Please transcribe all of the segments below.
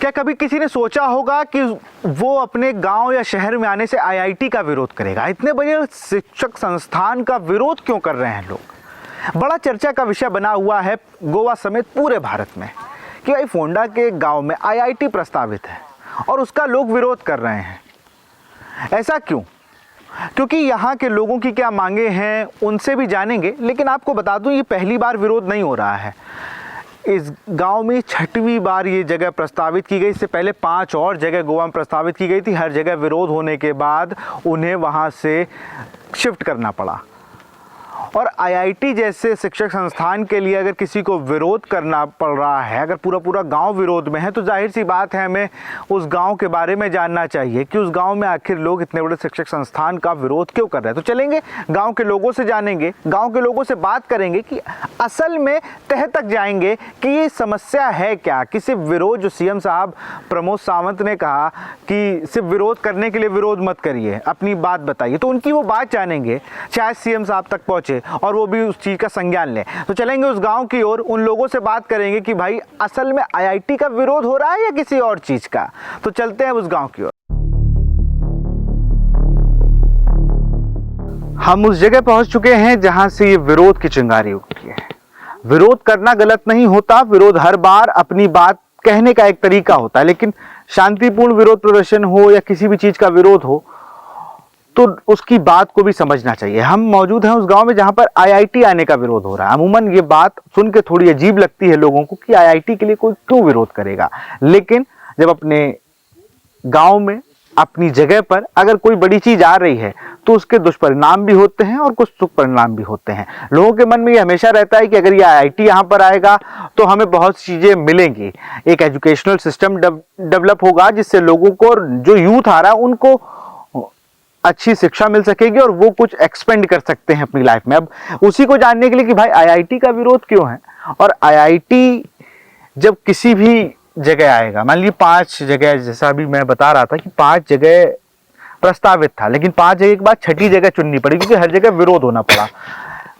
क्या कभी किसी ने सोचा होगा कि वो अपने गांव या शहर में आने से आईआईटी का विरोध करेगा? इतने बड़े शिक्षक संस्थान का विरोध क्यों कर रहे हैं लोग? बड़ा चर्चा का विषय बना हुआ है गोवा समेत पूरे भारत में कि भाई फोंडा के गांव में आईआईटी प्रस्तावित है और उसका लोग विरोध कर रहे हैं। ऐसा क्यों? क्योंकि यहाँ के लोगों की क्या मांगे हैं उनसे भी जानेंगे, लेकिन आपको बता दूं ये पहली बार विरोध नहीं हो रहा है। इस गांव में 6वीं बार ये जगह प्रस्तावित की गई। इससे पहले 5 और जगह गोवा में प्रस्तावित की गई थी। हर जगह विरोध होने के बाद उन्हें वहां से शिफ्ट करना पड़ा। और आईआईटी जैसे शिक्षक संस्थान के लिए अगर किसी को विरोध करना पड़ रहा है, अगर पूरा पूरा गांव विरोध में है, तो जाहिर सी बात है हमें उस गांव के बारे में जानना चाहिए कि उस गांव में आखिर लोग इतने बड़े शिक्षक संस्थान का विरोध क्यों कर रहे हैं। तो चलेंगे गांव के लोगों से, जानेंगे, गांव के लोगों से बात करेंगे कि असल में तह तक जाएंगे कि ये समस्या है क्या। कि सिर्फ विरोध, जो सीएम साहब प्रमोद सावंत ने कहा कि सिर्फ विरोध करने के लिए विरोध मत करिए, अपनी बात बताइए, तो उनकी वो बात जानेंगे, शायद सीएम साहब तक पहुंचे और वो भी उस चीज़ का संज्ञान लें। तो चलेंगे उस गांव की ओर, उन लोगों से बात करेंगे कि भाई असल में आईआईटी का विरोध हो रहा है या किसी और चीज़ का। तो चलते हैं उस गांव की ओर। हम उस जगह पहुंच चुके हैं जहां से ये विरोध की चिंगारी उठती है। विरोध करना गलत नहीं होता, विरोध हर बार अपनी बात कहने का एक तरीका होता है, लेकिन शांतिपूर्ण विरोध प्रदर्शन हो या किसी भी चीज़ का विरोध हो तो उसकी बात को भी समझना चाहिए। हम मौजूद हैं उस गांव में जहां पर आईआईटी आने का विरोध हो रहा है। अमूमन ये बात सुन के थोड़ी अजीब लगती है लोगों को कि आईआईटी के लिए कोई क्यों विरोध करेगा, लेकिन जब अपने गांव में, अपनी जगह पर अगर कोई बड़ी चीज आ रही है तो उसके दुष्परिणाम भी होते हैं और कुछ सुख परिणाम भी होते हैं। लोगों के मन में ये हमेशा रहता है कि अगर ये आईआईटी यहाँ पर आएगा तो हमें बहुत चीजें मिलेंगी, एक एजुकेशनल सिस्टम डेवलप होगा जिससे लोगों को, जो यूथ आ रहा है उनको अच्छी शिक्षा मिल सकेगी और वो कुछ एक्सपेंड कर सकते हैं अपनी लाइफ में। अब उसी को जानने के लिए कि भाई आईआईटी का विरोध क्यों है, और आईआईटी जब किसी भी जगह आएगा, मान लीजिए 5 जगह, जैसा अभी मैं बता रहा था कि 5 जगह प्रस्तावित था, लेकिन 5 जगह के बाद 6ठी जगह चुननी पड़ी क्योंकि हर जगह विरोध होना पड़ा।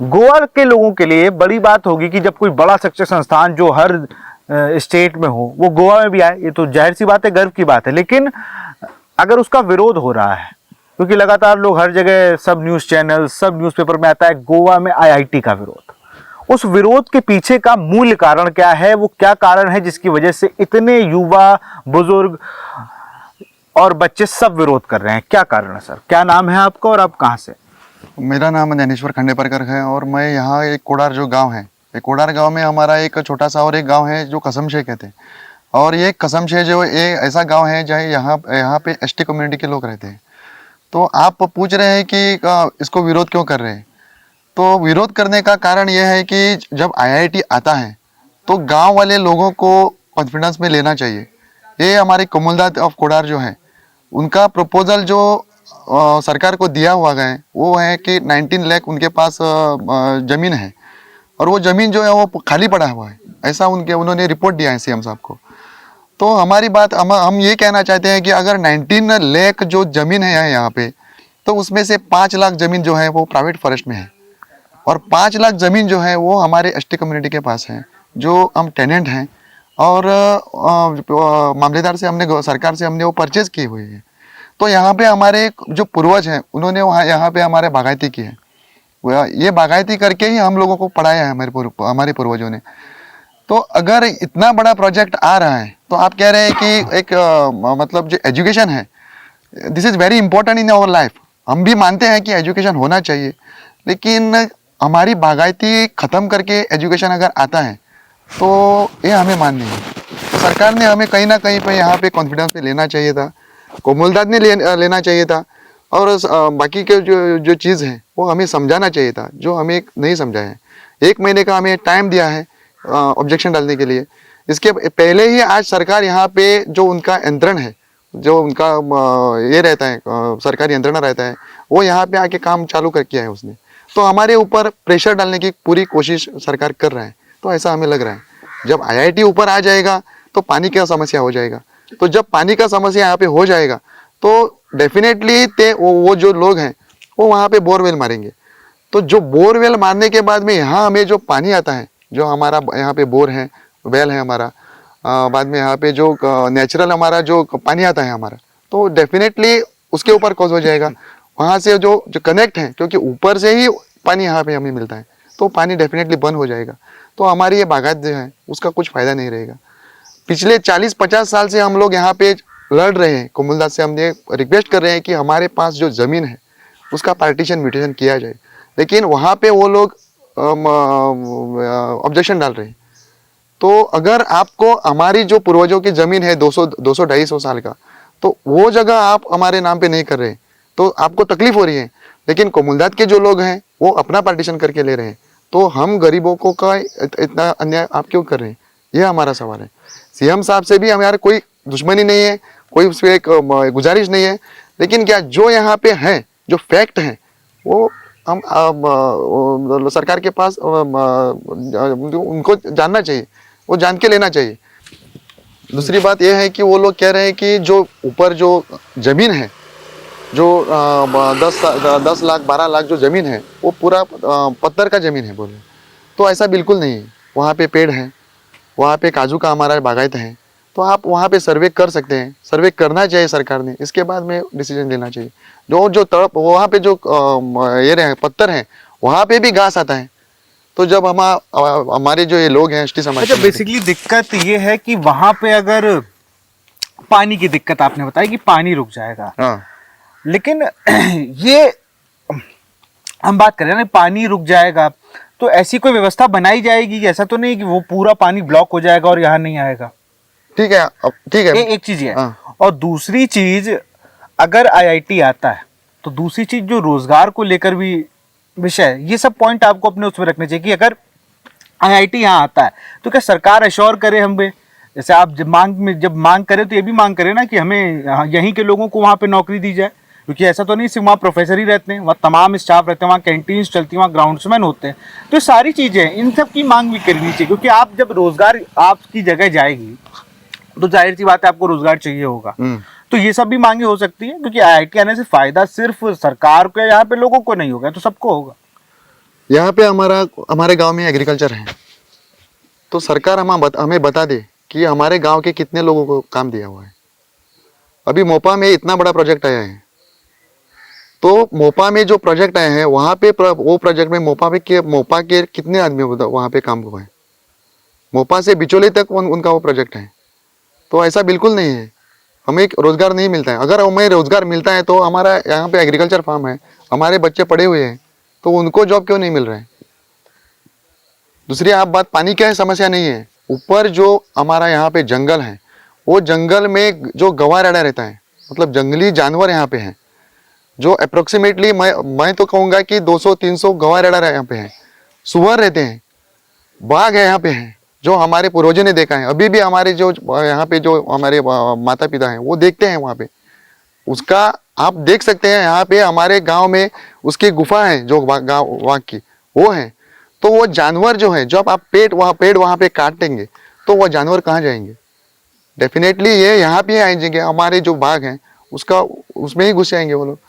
गोवा के लोगों के लिए बड़ी बात होगी कि जब कोई बड़ा शिक्षक संस्थान जो हर स्टेट में हो वो गोवा में भी आए। ये तो जाहिर सी बात है, गर्व की बात है। लेकिन अगर उसका विरोध हो रहा है, क्योंकि लगातार लोग हर जगह, सब न्यूज़ चैनल, सब न्यूज़पेपर में आता है गोवा में आईआईटी का विरोध, उस विरोध के पीछे का मूल कारण क्या है? वो क्या कारण है जिसकी वजह से इतने युवा, बुजुर्ग और बच्चे सब विरोध कर रहे हैं? क्या कारण है सर? क्या नाम है आपका और आप कहाँ से? मेरा नाम ज्ञानेश्वर खंडेपरकर है और मैं यहाँ एक कोडार जो गांव है, एक कोडार गांव में हमारा एक छोटा सा और एक गांव है जो कसमशे कहते हैं। और ये कसमशे जो ये ऐसा गांव है जहाँ यहाँ पे एसटी कम्युनिटी के लोग रहते हैं। तो आप पूछ रहे हैं कि इसको विरोध क्यों कर रहे हैं, तो विरोध करने का कारण यह है कि जब आईआईटी आता है तो गांव वाले लोगों को कॉन्फिडेंस में लेना चाहिए। ये हमारे कमलदाद ऑफ कोडार जो है, उनका प्रपोजल जो सरकार को दिया हुआ है वो है कि 19 लाख उनके पास ज़मीन है और वो ज़मीन जो है वो खाली पड़ा हुआ है, ऐसा उन्होंने रिपोर्ट दिया है सीएम साहब को। तो हमारी बात, हम ये कहना चाहते हैं कि अगर 19 लाख जो ज़मीन है यहाँ पे, तो उसमें से 5 लाख ज़मीन जो है वो प्राइवेट फॉरेस्ट में है और 5 लाख ज़मीन जो है वो हमारे एसटी कम्युनिटी के पास है, जो हम टेनेंट हैं और मामलेदार से हमने, सरकार से हमने वो परचेज़ की हुई है। तो यहाँ पे हमारे जो पूर्वज हैं उन्होंने यहाँ पे हमारे बागायती की है, ये बागायती करके ही हम लोगों को पढ़ाया है हमारे पूर्वजों ने। तो अगर इतना बड़ा प्रोजेक्ट आ रहा है तो आप कह रहे हैं कि एक मतलब जो एजुकेशन है, this is very important in our life. हम भी मानते हैं कि एजुकेशन होना चाहिए, लेकिन हमारी बागायती ख़त्म करके एजुकेशन अगर आता है तो ये हमें माननी है। तो सरकार ने हमें कहीं ना कहीं पे यहाँ पे कॉन्फिडेंस में लेना चाहिए था, कोमलदाद ने लेना चाहिए था, और बाकी के जो चीज़ है वो हमें समझाना चाहिए था, जो हमें नहीं समझाया है। 1 महीने का हमें टाइम दिया है ऑब्जेक्शन डालने के लिए। इसके पहले ही आज सरकार यहाँ पे जो उनका यंत्रण है, जो उनका ये रहता है, सरकारी यंत्रणा रहता है, वो यहाँ पे आके काम चालू कर किया है उसने। तो हमारे ऊपर प्रेशर डालने की पूरी कोशिश सरकार कर रहा है। तो ऐसा हमें लग रहा है जब आईआईटी ऊपर आ जाएगा तो पानी का समस्या हो जाएगा। तो जब पानी का समस्या यहाँ पे हो जाएगा तो डेफिनेटली वो जो लोग हैं वो वहाँ पे बोरवेल मारेंगे। तो जो बोरवेल मारने के बाद में यहाँ हमें जो पानी आता है, जो हमारा यहाँ पे बोर है, वेल है हमारा, बाद में यहाँ पे जो नेचुरल हमारा जो पानी आता है हमारा, तो डेफिनेटली उसके ऊपर कॉज हो जाएगा। वहाँ से जो जो कनेक्ट है, क्योंकि ऊपर से ही पानी यहाँ पे हमें मिलता है, तो पानी डेफिनेटली बंद हो जाएगा। तो हमारी ये बागायत जो है उसका कुछ फ़ायदा नहीं रहेगा। पिछले 40-50 साल से हम लोग यहाँ पे लड़ रहे हैं, कोमुलदास से हमने रिक्वेस्ट कर रहे हैं कि हमारे पास जो ज़मीन है उसका पार्टीशन म्यूटेशन किया जाए, लेकिन वहाँ पे वो लोग ऑब्जेक्शन डाल रहे हैं। तो अगर आपको हमारी जो पूर्वजों की ज़मीन है 200-250 साल का, तो वो जगह आप हमारे नाम पे नहीं कर रहे, तो आपको तकलीफ हो रही है। लेकिन कोमुलदास के जो लोग हैं वो अपना पार्टीशन करके ले रहे हैं, तो हम गरीबों को का इतना अन्याय आप क्यों कर रहे हैं? ये हमारा सवाल है। सीएम साहब से भी हमारा कोई दुश्मनी नहीं है, कोई उस पर एक गुजारिश नहीं है, लेकिन क्या जो यहाँ पे हैं, जो फैक्ट हैं, वो हम सरकार के पास उनको जानना चाहिए, वो जान के लेना चाहिए। दूसरी बात यह है कि वो लोग कह रहे हैं कि जो ऊपर जो ज़मीन है, जो 10 लाख 12 लाख जो ज़मीन है वो पूरा पत्थर का ज़मीन है बोले, तो ऐसा बिल्कुल नहीं है। वहाँ पे पेड़ है, वहाँ पे काजू का हमारा बागायत है, तो आप वहाँ पे सर्वे कर सकते हैं। सर्वे करना चाहिए सरकार ने, इसके बाद में डिसीजन लेना चाहिए। जो तड़प वहाँ पे जो ये रहे पत्थर हैं, वहाँ पे भी घास आता है। तो जब हमारे जो ये लोग हैं एसटी समाज अच्छा, बेसिकली दिक्कत ये है कि वहां पे अगर पानी की दिक्कत आपने बताई कि पानी रुक जाएगा, हाँ, लेकिन ये हम बात करें ना पानी रुक जाएगा तो ऐसी कोई व्यवस्था बनाई जाएगी? ऐसा तो नहीं कि वो पूरा पानी ब्लॉक हो जाएगा और यहाँ नहीं आएगा। ठीक है, ठीक है। एक चीज है। हाँ। और दूसरी चीज, अगर आईआईटी आता है तो दूसरी चीज जो रोजगार को लेकर भी विषय, ये सब पॉइंट आपको अपने उसमें रखने चाहिए कि अगर आईआईटी यहाँ आता है तो क्या सरकार अश्योर करे हमें, जैसे आप जब मांग करें तो ये भी मांग करें ना कि हमें यहीं के लोगों को वहाँ पे नौकरी दी जाए, क्योंकि ऐसा तो नहीं सिर्फ वहाँ प्रोफेसर ही रहते हैं, वहाँ तमाम स्टाफ रहते हैं, वहाँ कैंटीन्स चलती हैं, वहाँ ग्राउंड्समैन होते हैं। तो ये सारी चीज़ें, इन सब की मांग भी करनी चाहिए, क्योंकि आप जब रोजगार आपकी जगह जाएगी तो जाहिर सी बात है आपको रोजगार चाहिए होगा। तो ये सब भी मांगे हो सकती है, क्योंकि आईआईटी आने से फायदा सिर्फ सरकार को या यहाँ पे लोगों को नहीं होगा, तो सबको होगा। यहाँ पे हमारे गांव में एग्रीकल्चर है, तो सरकार हमें बता दे कि हमारे गांव के कितने लोगों को काम दिया हुआ है। अभी मोपा में इतना बड़ा प्रोजेक्ट आया है, तो मोपा में जो प्रोजेक्ट आए हैं वहाँ पे वो प्रोजेक्ट में मोपा के कितने आदमी वहाँ पे काम हुआ है। मोपा से बिचौली तक उनका वो प्रोजेक्ट है। तो ऐसा बिल्कुल नहीं है, हमें रोजगार नहीं मिलता है। अगर हमें रोजगार मिलता है तो हमारा यहाँ पे एग्रीकल्चर फार्म है, हमारे बच्चे पढ़े हुए हैं, तो उनको जॉब क्यों नहीं मिल रहा है। दूसरी आप बात, पानी का समस्या नहीं है, ऊपर जो हमारा यहाँ पे जंगल है, वो जंगल में जो गवारेड़ा रहता है, मतलब जंगली जानवर यहाँ पे हैं, जो अप्रोक्सीमेटली मैं तो कहूँगा कि 200-300 गवारेड़ा यहाँ पे हैं। सुअर रहते हैं, बाघ है यहाँ पे हैं, जो हमारे पूर्वजों ने देखा है। अभी भी हमारे जो यहाँ पे जो हमारे माता पिता हैं वो देखते हैं वहाँ पे, उसका आप देख सकते हैं। यहाँ पे हमारे गांव में उसकी गुफा है जो गांव वहाँ की वो है। तो वो जानवर जो है, जब आप पेड़ वहाँ पे काटेंगे तो वो जानवर कहाँ जाएंगे? डेफिनेटली ये यहाँ पे आएंगे, हमारे जो बाघ हैं उसका उसमें ही घुस जाएंगे वो लोग।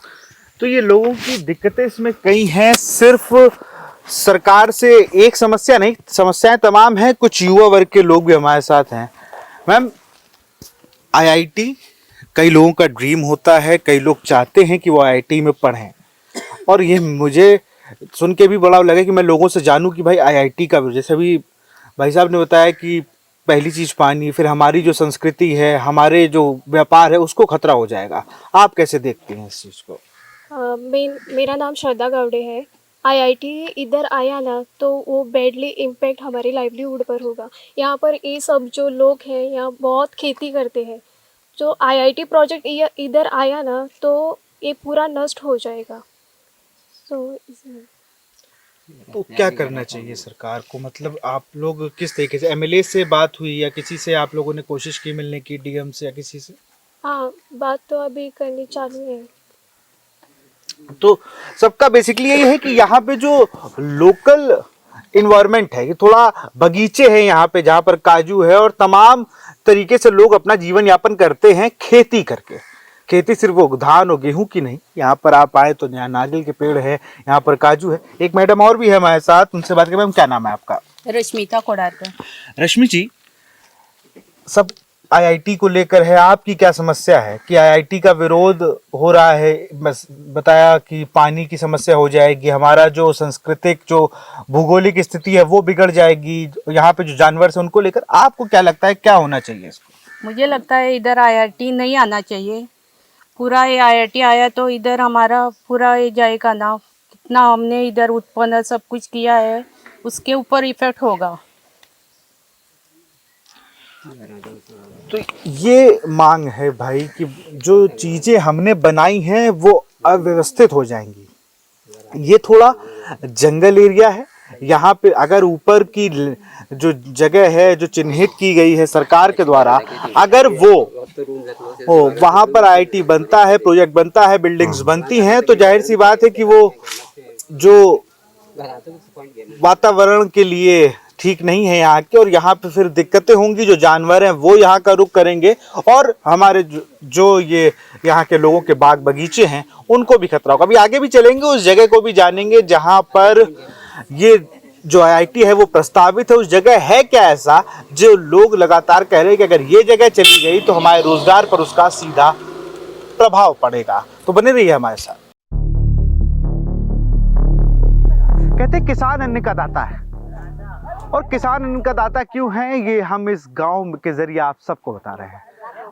तो ये लोगों की दिक्कतें इसमें कई हैं, सिर्फ सरकार से एक समस्या नहीं, समस्याएं तमाम हैं। कुछ युवा वर्ग के लोग भी हमारे साथ हैं। मैम, आईआईटी कई लोगों का ड्रीम होता है, कई लोग चाहते हैं कि वो आईआईटी में पढ़ें, और ये मुझे सुन के भी बड़ा लगा कि मैं लोगों से जानूं कि भाई आईआईटी का, जैसे अभी भाई साहब ने बताया कि पहली चीज़ पानी, फिर हमारी जो संस्कृति है, हमारे जो व्यापार है, उसको खतरा हो जाएगा। आप कैसे देखते हैं इस चीज़ को? मेरा नाम श्रद्धा गावड़े है। आईआईटी इधर आया ना तो वो बैडली इम्पैक्ट हमारे लाइवलीहुड पर होगा। यहाँ पर ये सब जो लोग हैं यहाँ बहुत खेती करते हैं। जो आईआईटी प्रोजेक्ट इधर आया ना तो ये पूरा नष्ट हो जाएगा। तो क्या करना चाहिए सरकार को? मतलब आप लोग किस तरीके से, एमएलए से बात हुई या किसी से आप लोगों ने कोशिश की मिलने की, डीएम से या किसी से? हाँ, बात तो अभी करनी चालू है। तो सबका बेसिकली यही है कि यहाँ पे जो लोकल इन्वायरमेंट है, ये थोड़ा बगीचे हैं यहाँ पे जहाँ पर काजू है, और तमाम तरीके से लोग अपना जीवन यापन करते हैं खेती करके। खेती सिर्फ वो धान और गेहूं की नहीं, यहाँ पर आप आए तो यहाँ नारियल के पेड़ है, यहाँ पर काजू है। एक मैडम और भी है हमारे साथ, उनसे बात करें। मैम, क्या नाम है आपका? रश्मिता कोडारकर। रश्मि जी, सब आईआईटी को लेकर है। आपकी क्या समस्या है कि आईआईटी का विरोध हो रहा है? बस बताया कि पानी की समस्या हो जाएगी, हमारा जो सांस्कृतिक जो भौगोलिक स्थिति है वो बिगड़ जाएगी, यहाँ पे जो जानवर है उनको लेकर आपको क्या लगता है क्या होना चाहिए इसको? मुझे लगता है इधर आईआईटी नहीं आना चाहिए। पूरा ये आईआईटी आया तो इधर हमारा पूरा ये जाएगा ना, कितना हमने इधर उत्पन्न सब कुछ किया है उसके ऊपर इफेक्ट होगा। तो ये मांग है भाई कि जो चीजें हमने बनाई हैं वो अव्यवस्थित हो जाएंगी। ये थोड़ा जंगल एरिया है, यहाँ पे अगर ऊपर की जो जगह है जो चिन्हित की गई है सरकार के द्वारा, अगर वो वहां पर आईआईटी बनता है, प्रोजेक्ट बनता है, बिल्डिंग्स बनती हैं, तो जाहिर सी बात है कि वो जो वातावरण के लिए ठीक नहीं है यहाँ के, और यहाँ पे फिर दिक्कतें होंगी। जो जानवर हैं वो यहाँ का रुख करेंगे और हमारे जो ये यहाँ के लोगों के बाग बगीचे हैं उनको भी खतरा होगा। अभी आगे भी चलेंगे, उस जगह को भी जानेंगे जहाँ पर ये जो आईआईटी है वो प्रस्तावित है। उस जगह है क्या ऐसा जो लोग लगातार कह रहे हैं कि अगर ये जगह चली गई तो हमारे रोजगार पर उसका सीधा प्रभाव पड़ेगा। तो बने रहिए हमारे साथ। कहते किसान अन्न का दाता है, और किसान अन्न का दाता क्यों है ये हम इस गांव के जरिए आप सबको बता रहे हैं।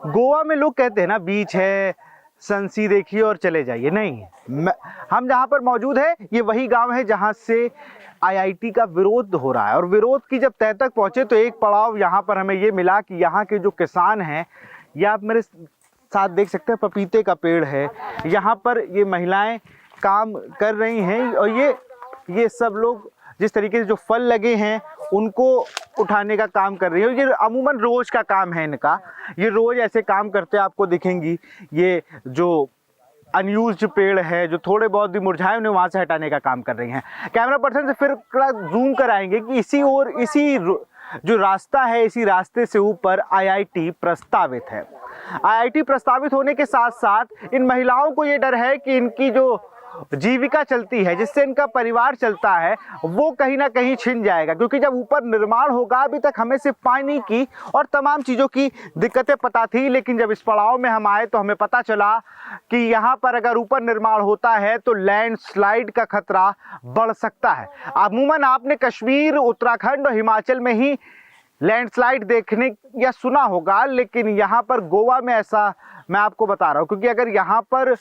गोवा में लोग कहते हैं ना बीच है, सनसी देखिए और चले जाइए, नहीं, हम जहां पर मौजूद है ये वही गांव है जहां से आईआईटी का विरोध हो रहा है। और विरोध की जब तह तक पहुंचे तो एक पड़ाव यहाँ पर हमें ये मिला कि यहाँ के जो किसान हैं, या आप मेरे साथ देख सकते हैं पपीते का पेड़ है, यहाँ पर ये महिलाएं काम कर रही हैं, और ये सब लोग जिस तरीके से जो फल लगे हैं उनको उठाने का काम कर रही है। ये अमूमन रोज का काम है इनका, ये रोज ऐसे काम करते आपको दिखेंगी। ये जो अनयूज्ड पेड़ है, जो थोड़े बहुत भी मुरझाए, उन्हें वहां से हटाने का काम कर रही हैं। कैमरा पर्सन से फिर जूम कराएंगे कि इसी जो रास्ता है, इसी रास्ते से ऊपर आईआईटी प्रस्तावित है। आईआईटी प्रस्तावित होने के साथ साथ इन महिलाओं को ये डर है कि इनकी जो जीविका चलती है, जिससे इनका परिवार चलता है, वो कहीं ना कहीं छिन जाएगा। क्योंकि जब ऊपर निर्माण होगा, अभी तक हमें सिर्फ पानी की और तमाम चीज़ों की दिक्कतें पता थी, लेकिन जब इस पड़ाव में हम आए तो हमें पता चला कि यहाँ पर अगर ऊपर निर्माण होता है तो लैंडस्लाइड का खतरा बढ़ सकता है। अमूमन आपने कश्मीर, उत्तराखंड और हिमाचल में ही लैंडस्लाइड देखने या सुना होगा, लेकिन यहाँ पर गोवा में ऐसा मैं आपको बता रहा हूँ। क्योंकि अगर यहाँ पर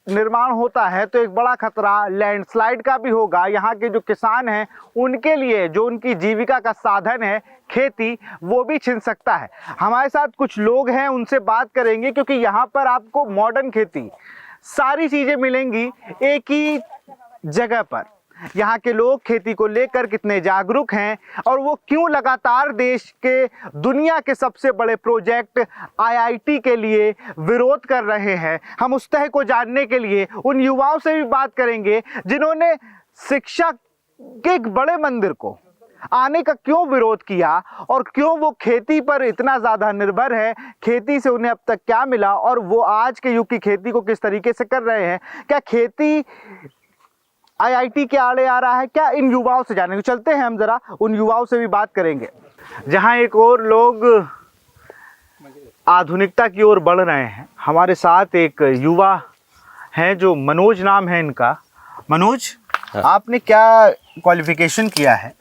निर्माण होता है तो एक बड़ा खतरा लैंडस्लाइड का भी होगा। यहाँ के जो किसान हैं उनके लिए, जो उनकी जीविका का साधन है खेती, वो भी छिन सकता है। हमारे साथ कुछ लोग हैं, उनसे बात करेंगे, क्योंकि यहाँ पर आपको मॉडर्न खेती सारी चीज़ें मिलेंगी एक ही जगह पर। यहाँ के लोग खेती को लेकर कितने जागरूक हैं और वो क्यों लगातार देश के, दुनिया के सबसे बड़े प्रोजेक्ट आईआईटी के लिए विरोध कर रहे हैं, हम उस तह को जानने के लिए उन युवाओं से भी बात करेंगे जिन्होंने शिक्षा के एक बड़े मंदिर को आने का क्यों विरोध किया और क्यों वो खेती पर इतना ज़्यादा निर्भर है, खेती से उन्हें अब तक क्या मिला और वो आज के युग की खेती को किस तरीके से कर रहे हैं। क्या खेती आईआईटी के आड़े आ रहा है क्या? इन युवाओं से जानेंगे। चलते हैं हम जरा उन युवाओं से भी बात करेंगे। जहां एक और लोग आधुनिकता की ओर बढ़ रहे हैं, हमारे साथ एक युवा हैं जो मनोज नाम है इनका। मनोज, आपने क्या क्वालिफिकेशन किया है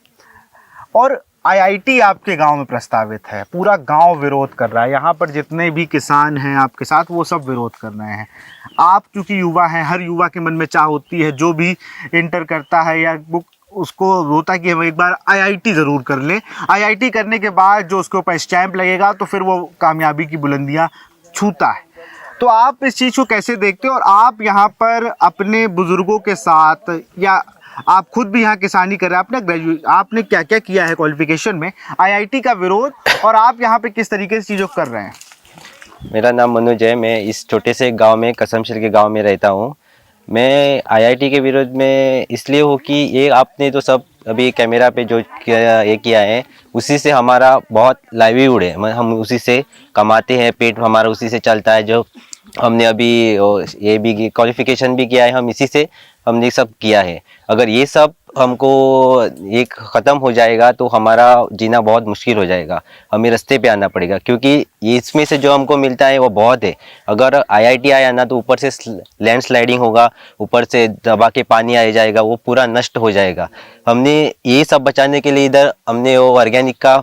और आईआईटी आपके गांव में प्रस्तावित है, पूरा गांव विरोध कर रहा है, यहाँ पर जितने भी किसान हैं आपके साथ वो सब विरोध कर रहे हैं। आप चूँकि युवा हैं, हर युवा के मन में चाह होती है, जो भी इंटर करता है या बुक उसको होता है कि हम एक बार आईआईटी ज़रूर कर लें। आईआईटी करने के बाद जो उसके ऊपर स्टैंप लगेगा तो फिर वो कामयाबी की बुलंदियाँ छूता है। तो आप इस चीज़ को कैसे देखते हो और आप यहाँ पर अपने बुज़ुर्गों के साथ, या आप खुद भी यहाँ किसानी कर रहे हैं, आपने क्या क्या किया है क्वालिफिकेशन में, आईआईटी का विरोध, और आप यहाँ पे किस तरीके से चीज़ों कर रहे हैं? मेरा नाम मनोज है। मैं इस छोटे से गांव में, कसमशेर के गांव में रहता हूँ। मैं आईआईटी के विरोध में इसलिए हूँ कि ये आपने तो सब अभी कैमरा पे जो किया है उसी से हमारा बहुत लाइवलीहुड है, हम उसी से कमाते हैं, पेट हमारा उसी से चलता है। जो हमने अभी ये भी क्वालिफिकेशन भी किया है, हम इसी से हमने सब किया है। अगर ये सब हमको एक ख़त्म हो जाएगा तो हमारा जीना बहुत मुश्किल हो जाएगा, हमें रास्ते पे आना पड़ेगा, क्योंकि ये इसमें से जो हमको मिलता है वो बहुत है। अगर आईआईटी आया ना तो ऊपर से लैंडस्लाइडिंग होगा, ऊपर से दबा के पानी आ जाएगा, वो पूरा नष्ट हो जाएगा। हमने ये सब बचाने के लिए इधर हमने वो ऑर्गेनिक का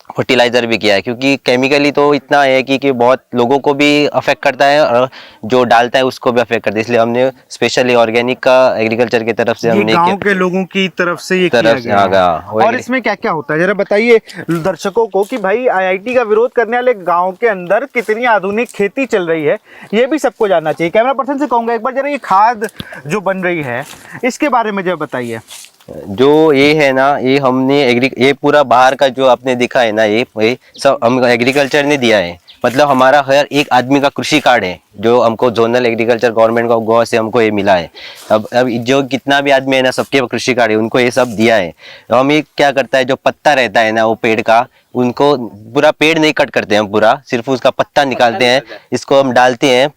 फर्टिलाइज़र भी किया है, क्योंकि केमिकली तो इतना है कि बहुत लोगों को भी अफेक्ट करता है और जो डालता है उसको भी अफेक्ट करता है, इसलिए हमने स्पेशली ऑर्गेनिक का एग्रीकल्चर की तरफ से ये हमने गांव के लोगों की तरफ से ये किया तरफ से गया है। हाँ, और इसमें क्या क्या होता है जरा बताइए दर्शकों को कि भाई आईआईटी का विरोध करने वाले गांव के अंदर कितनी आधुनिक खेती चल रही है, ये भी सबको जानना चाहिए। कैमरा पर्सन से कहूंगा एक बार जरा ये खाद जो बन रही है इसके बारे में जरा बताइए। जो ये है ना, ये हमने ये पूरा बाहर का जो आपने दिखा है ना, ये सब हम एग्रीकल्चर ने दिया है। मतलब हमारा हर एक आदमी का कृषि कार्ड है जो हमको zonal agriculture government of Goa से हमको ये मिला है। अब जो कितना भी आदमी है ना, सबके कृषि कार्ड है, उनको ये सब दिया है। तो हम ये क्या करता है, जो पत्ता रहता है ना वो पेड़ का, उनको पूरा पेड़ नहीं कट करते हम, पूरा सिर्फ उसका पत्ता निकालते हैं, इसको हम डालते हैं।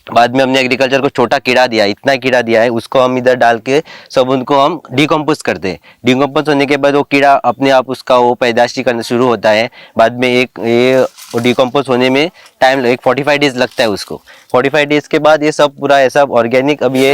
बाद में हमने एग्रीकल्चर को छोटा कीड़ा दिया, इतना कीड़ा दिया है, उसको हम इधर डाल के सब उनको हम डिकम्पोज करते हैं। डिकम्पोज होने के बाद वो कीड़ा अपने आप उसका वो पैदाशी करना शुरू होता है। बाद में ये डिकम्पोज होने में टाइम 45 डेज लगता है उसको। 45 डेज के बाद ये सब पूरा ऐसा ऑर्गेनिक अब ये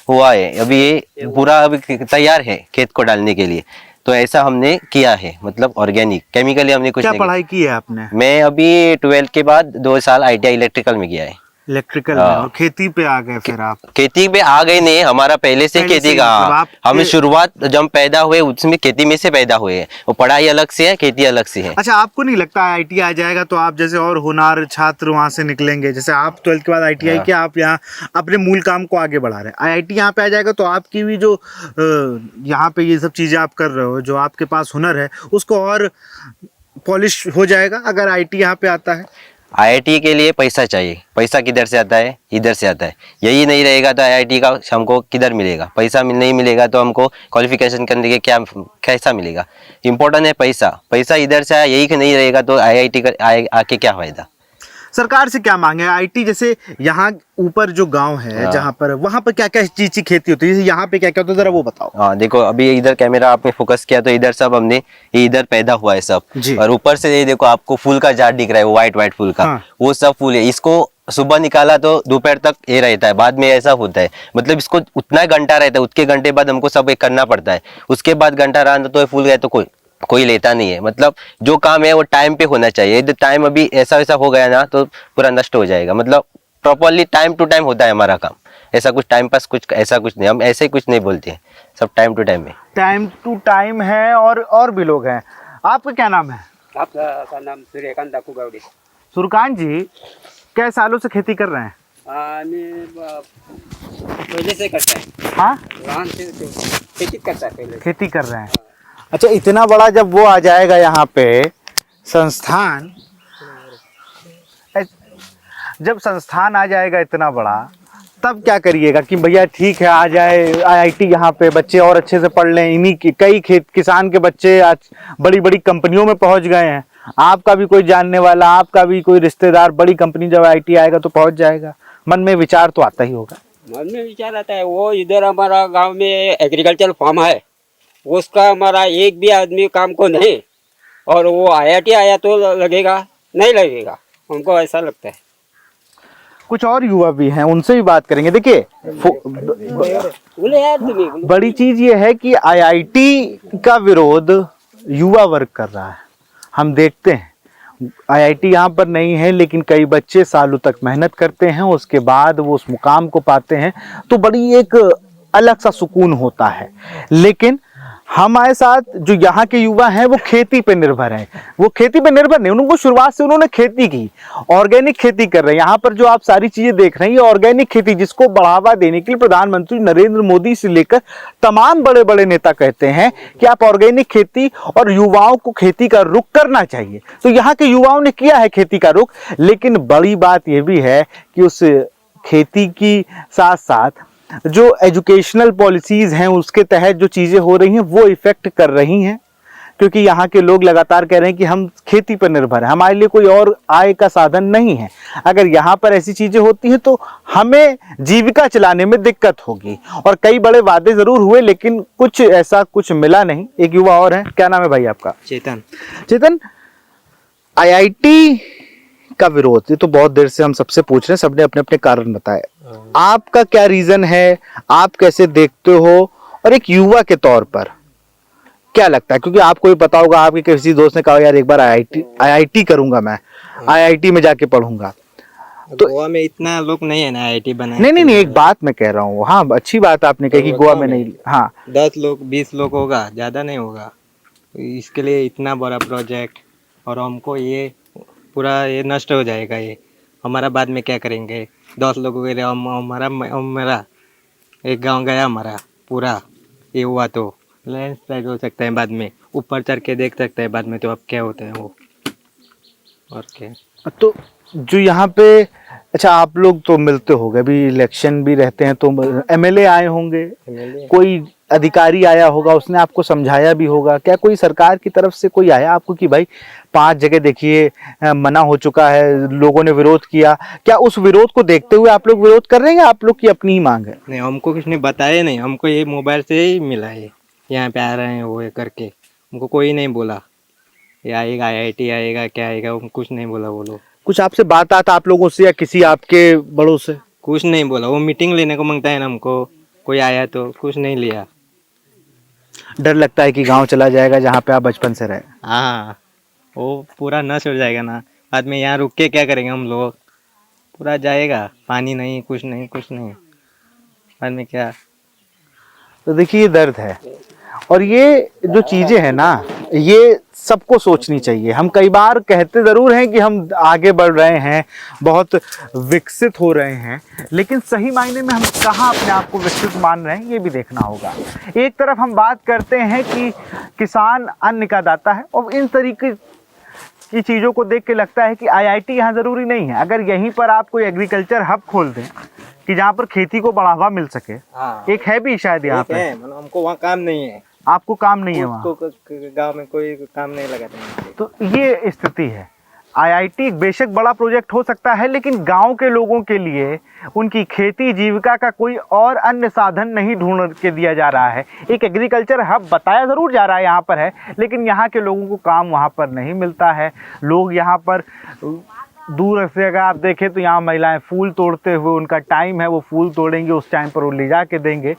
हुआ है, अभी ये पूरा अभी तैयार है खेत को डालने के लिए। तो ऐसा हमने किया है, मतलब ऑर्गेनिक, केमिकली हमने कुछ क्या नहीं पढ़ाई की है आपने? मैं अभी 12th के बाद 2 साल ITI इलेक्ट्रिकल में किया है। इलेक्ट्रिकल में, और खेती पे आ गए फिर आप? खेती पे आ गए नहीं, हमारा पहले से पहले से खेती ही, का मतलब आप हमें शुरुआत जब पैदा हुए उसमें खेती में से पैदा हुए हैं। वो पढ़ाई अलग से है, खेती अलग से है। अच्छा, आपको नहीं लगता आईआईटी आ जाएगा तो आप जैसे और होनहार छात्र वहां से निकलेंगे? जैसे आप 12th के बाद आईटीआई किया, आप यहाँ अपने मूल काम को आगे बढ़ा रहे हैं, आईआईटी यहाँ पे आ जाएगा तो आपकी भी जो यहाँ पे ये सब चीजें आप कर रहे हो, जो आपके पास हुनर है उसको और पॉलिश हो जाएगा अगर आईआईटी यहाँ पे आता है। IIT के लिए पैसा चाहिए, पैसा किधर से आता है? इधर से आता है। यही नहीं रहेगा तो IIT का हमको किधर मिलेगा? पैसा नहीं मिलेगा तो हमको क्वालिफिकेशन करने के कैसा मिलेगा? इम्पोर्टेंट है पैसा। पैसा इधर से आया, यही नहीं रहेगा तो IIT का आके क्या फायदा? सरकार से क्या मांगे? आईटी जैसे यहाँ ऊपर जो गांव है जहाँ पर, वहाँ पर क्या क्या चीज की खेती होती है, जैसे यहाँ पे क्या क्या होता है जरा वो बताओ। हाँ देखो, अभी इधर कैमरा आपने फोकस किया तो इधर सब हमने ये इधर पैदा हुआ है सब। जी। और ऊपर से ये देखो आपको फूल का झाड़ दिख रहा है, वो व्हाइट फूल का। हाँ। वो सब फूल है। इसको सुबह निकाला तो दोपहर तक ये रहता है, बाद में ऐसा होता है। मतलब इसको उतना घंटा रहता है, उतने घंटे बाद हमको सब एक करना पड़ता है। उसके बाद घंटा रहा तो ये फूल गए तो कोई लेता नहीं है। मतलब जो काम है वो टाइम पे होना चाहिए। यदि टाइम अभी ऐसा वैसा हो गया ना तो पूरा नष्ट हो जाएगा। मतलब प्रॉपरली टाइम टू टाइम होता है हमारा काम। ऐसा कुछ टाइम पास कुछ ऐसा कुछ नहीं, हम ऐसे ही कुछ नहीं बोलते हैं, सब टाइम टू टाइम है। टाइम टू टाइम है। और भी लोग हैं। आपका क्या नाम है? आपका नाम सूर्यकांत दाकू गावडे. सुरकांत जी, कई सालों से खेती कर रहे हैं? पहले से करता है. हाँ, लहान से खेती करता है पहले. खेती कर रहे हैं। अच्छा, इतना बड़ा जब वो आ जाएगा यहाँ पे संस्थान, जब संस्थान आ जाएगा इतना बड़ा, तब क्या करिएगा कि भैया ठीक है आ जाए आईआईटी यहाँ पे, बच्चे और अच्छे से पढ़ लें। इन्हीं की कई किसान के बच्चे आज बड़ी बड़ी कंपनियों में पहुँच गए हैं। आपका भी कोई जानने वाला, आपका भी कोई रिश्तेदार बड़ी कंपनी जब आईआईटी आएगा तो पहुँच जाएगा। मन में विचार तो आता ही होगा। मन में विचार आता है. वो इधर हमारा गांव में एग्रीकल्चर फार्म है, उसका हमारा एक भी आदमी काम को नहीं. और वो आईआईटी आया तो लगेगा, नहीं लगेगा, हमको ऐसा लगता है. कुछ और युवा भी हैं, उनसे भी बात करेंगे। देखिए, बोले यार तुम्हें बड़ी चीज ये है कि आईआईटी का विरोध युवा वर्ग कर रहा है। हम देखते हैं आईआईटी यहाँ पर नहीं है, लेकिन कई बच्चे सालों तक मेहनत करते हैं, उसके बाद वो उस मुकाम को पाते हैं तो बड़ी एक अलग सा सुकून होता है। लेकिन हमारे साथ जो यहाँ के युवा हैं वो खेती पे निर्भर हैं। वो खेती पे निर्भर नहीं, उनको शुरुआत से उन्होंने खेती की, ऑर्गेनिक खेती कर रहे हैं। यहाँ पर जो आप सारी चीजें देख रहे हैं ये ऑर्गेनिक खेती, जिसको बढ़ावा देने के लिए प्रधानमंत्री नरेंद्र मोदी से लेकर तमाम बड़े बड़े नेता कहते हैं कि आप ऑर्गेनिक खेती और युवाओं को खेती का रुख करना चाहिए। तो यहाँ के युवाओं ने किया है खेती का रुख। लेकिन बड़ी बात यह भी है कि उस खेती की साथ साथ जो एजुकेशनल पॉलिसीज हैं उसके तहत जो चीज़ें हो रही हैं वो इफ़ेक्ट कर रही हैं। क्योंकि यहाँ के लोग लगातार कह रहे हैं कि हम खेती पर निर्भर हैं, हमारे लिए कोई और आय का साधन नहीं है। अगर यहाँ पर ऐसी चीजें होती हैं तो हमें जीविका चलाने में दिक्कत होगी। और कई बड़े वादे जरूर हुए लेकिन कुछ ऐसा कुछ मिला नहीं। एक युवा और है, क्या नाम है भाई आपका? चेतन। चेतन, आईआईटी का विरोध, ये तो बहुत देर से हम सबसे पूछ रहे हैं, सबने अपने अपने कारण बताए। आपका क्या रीजन है, आप कैसे देखते हो, और एक युवा के तौर पर क्या लगता है? क्योंकि आपको भी पता होगा, आपके किसी दोस्त ने कहा यार एक बार आईआईटी करूंगा, मैं आईआईटी में जाके पढ़ूंगा। तो गोवा में इतना लोग नहीं है ना आईआईटी बनाए। नहीं, एक बात मैं कह रहा हूँ। हाँ, अच्छी बात आपने कही कि गोवा में नहीं। हाँ, 10 लोग 20 लोग होगा, ज्यादा नहीं होगा। इसके लिए इतना बड़ा प्रोजेक्ट, और हमको ये पूरा ये नष्ट हो जाएगा। ये हमारा बाद में क्या करेंगे? 10 लोगों के लिए हमारा एक गांव गया हमारा पूरा। ये हुआ तो लैंडस्लाइड हो सकता है बाद में, ऊपर चढ़ के देख सकते हैं बाद में तो अब क्या होता है वो। और क्या तो जो यहाँ पे, अच्छा आप लोग तो मिलते होंगे, अभी इलेक्शन भी रहते हैं तो एमएलए आए होंगे, कोई अधिकारी आया होगा, उसने आपको समझाया भी होगा। क्या कोई सरकार की तरफ से कोई आया आपको कि भाई 5 जगह देखिए मना हो चुका है, लोगों ने विरोध किया? क्या उस विरोध को देखते हुए आप लोग विरोध कर रहे हैं या आप लोग की अपनी ही मांग है? नहीं, हमको किसी ने बताया नहीं, हमको ये मोबाइल से ही मिला है। यहाँ पे आ रहे हैं वो करके, हमको कोई नहीं बोला ये आएगा, आईआईटी आएगा, क्या आएगा, कुछ नहीं बोला वो लोग। कुछ आपसे बात आता आप लोगों से या किसी आपके बड़ों से? कुछ नहीं बोला। वो मीटिंग लेने को मांगता है ना हमको, कोई आया तो कुछ नहीं लिया। डर लगता है कि गांव चला जाएगा जहाँ पे आप बचपन से रहे? हाँ, वो पूरा नष्ट हो जाएगा ना बाद में। यहाँ रुक के क्या करेंगे हम लोग? पूरा जाएगा, पानी नहीं, कुछ नहीं, कुछ नहीं, बाद में क्या। तो देखिए ये दर्द है, और ये जो चीजें हैं ना, ये सबको सोचनी चाहिए। हम कई बार कहते जरूर हैं कि हम आगे बढ़ रहे हैं, बहुत विकसित हो रहे हैं, लेकिन सही मायने में हम कहाँ अपने आप को विकसित मान रहे हैं ये भी देखना होगा। एक तरफ हम बात करते हैं कि किसान अन्न का दाता है, और इन तरीके की चीज़ों को देख के लगता है कि आईआईटी यहाँ ज़रूरी नहीं है। अगर यहीं पर आप कोई एग्रीकल्चर हब खोल दें कि जहाँ पर खेती को बढ़ावा मिल सके, एक है भी शायद यहाँ पे, हमको वहाँ काम नहीं है। आपको काम नहीं है वहाँ, तो गांव में कोई काम नहीं लगाते। तो ये स्थिति है। आईआईटी एक बेशक बड़ा प्रोजेक्ट हो सकता है, लेकिन गांव के लोगों के लिए उनकी खेती जीविका का कोई और अन्य साधन नहीं ढूंढ के दिया जा रहा है। एक एग्रीकल्चर हब बताया ज़रूर जा रहा है यहाँ पर है, लेकिन यहाँ के लोगों को काम वहाँ पर नहीं मिलता है। लोग यहाँ पर दूर से अगर आप देखें तो यहाँ महिलाएं फूल तोड़ते हुए, उनका टाइम है, वो फूल तोड़ेंगे, उस टाइम पर वो ले जा के देंगे।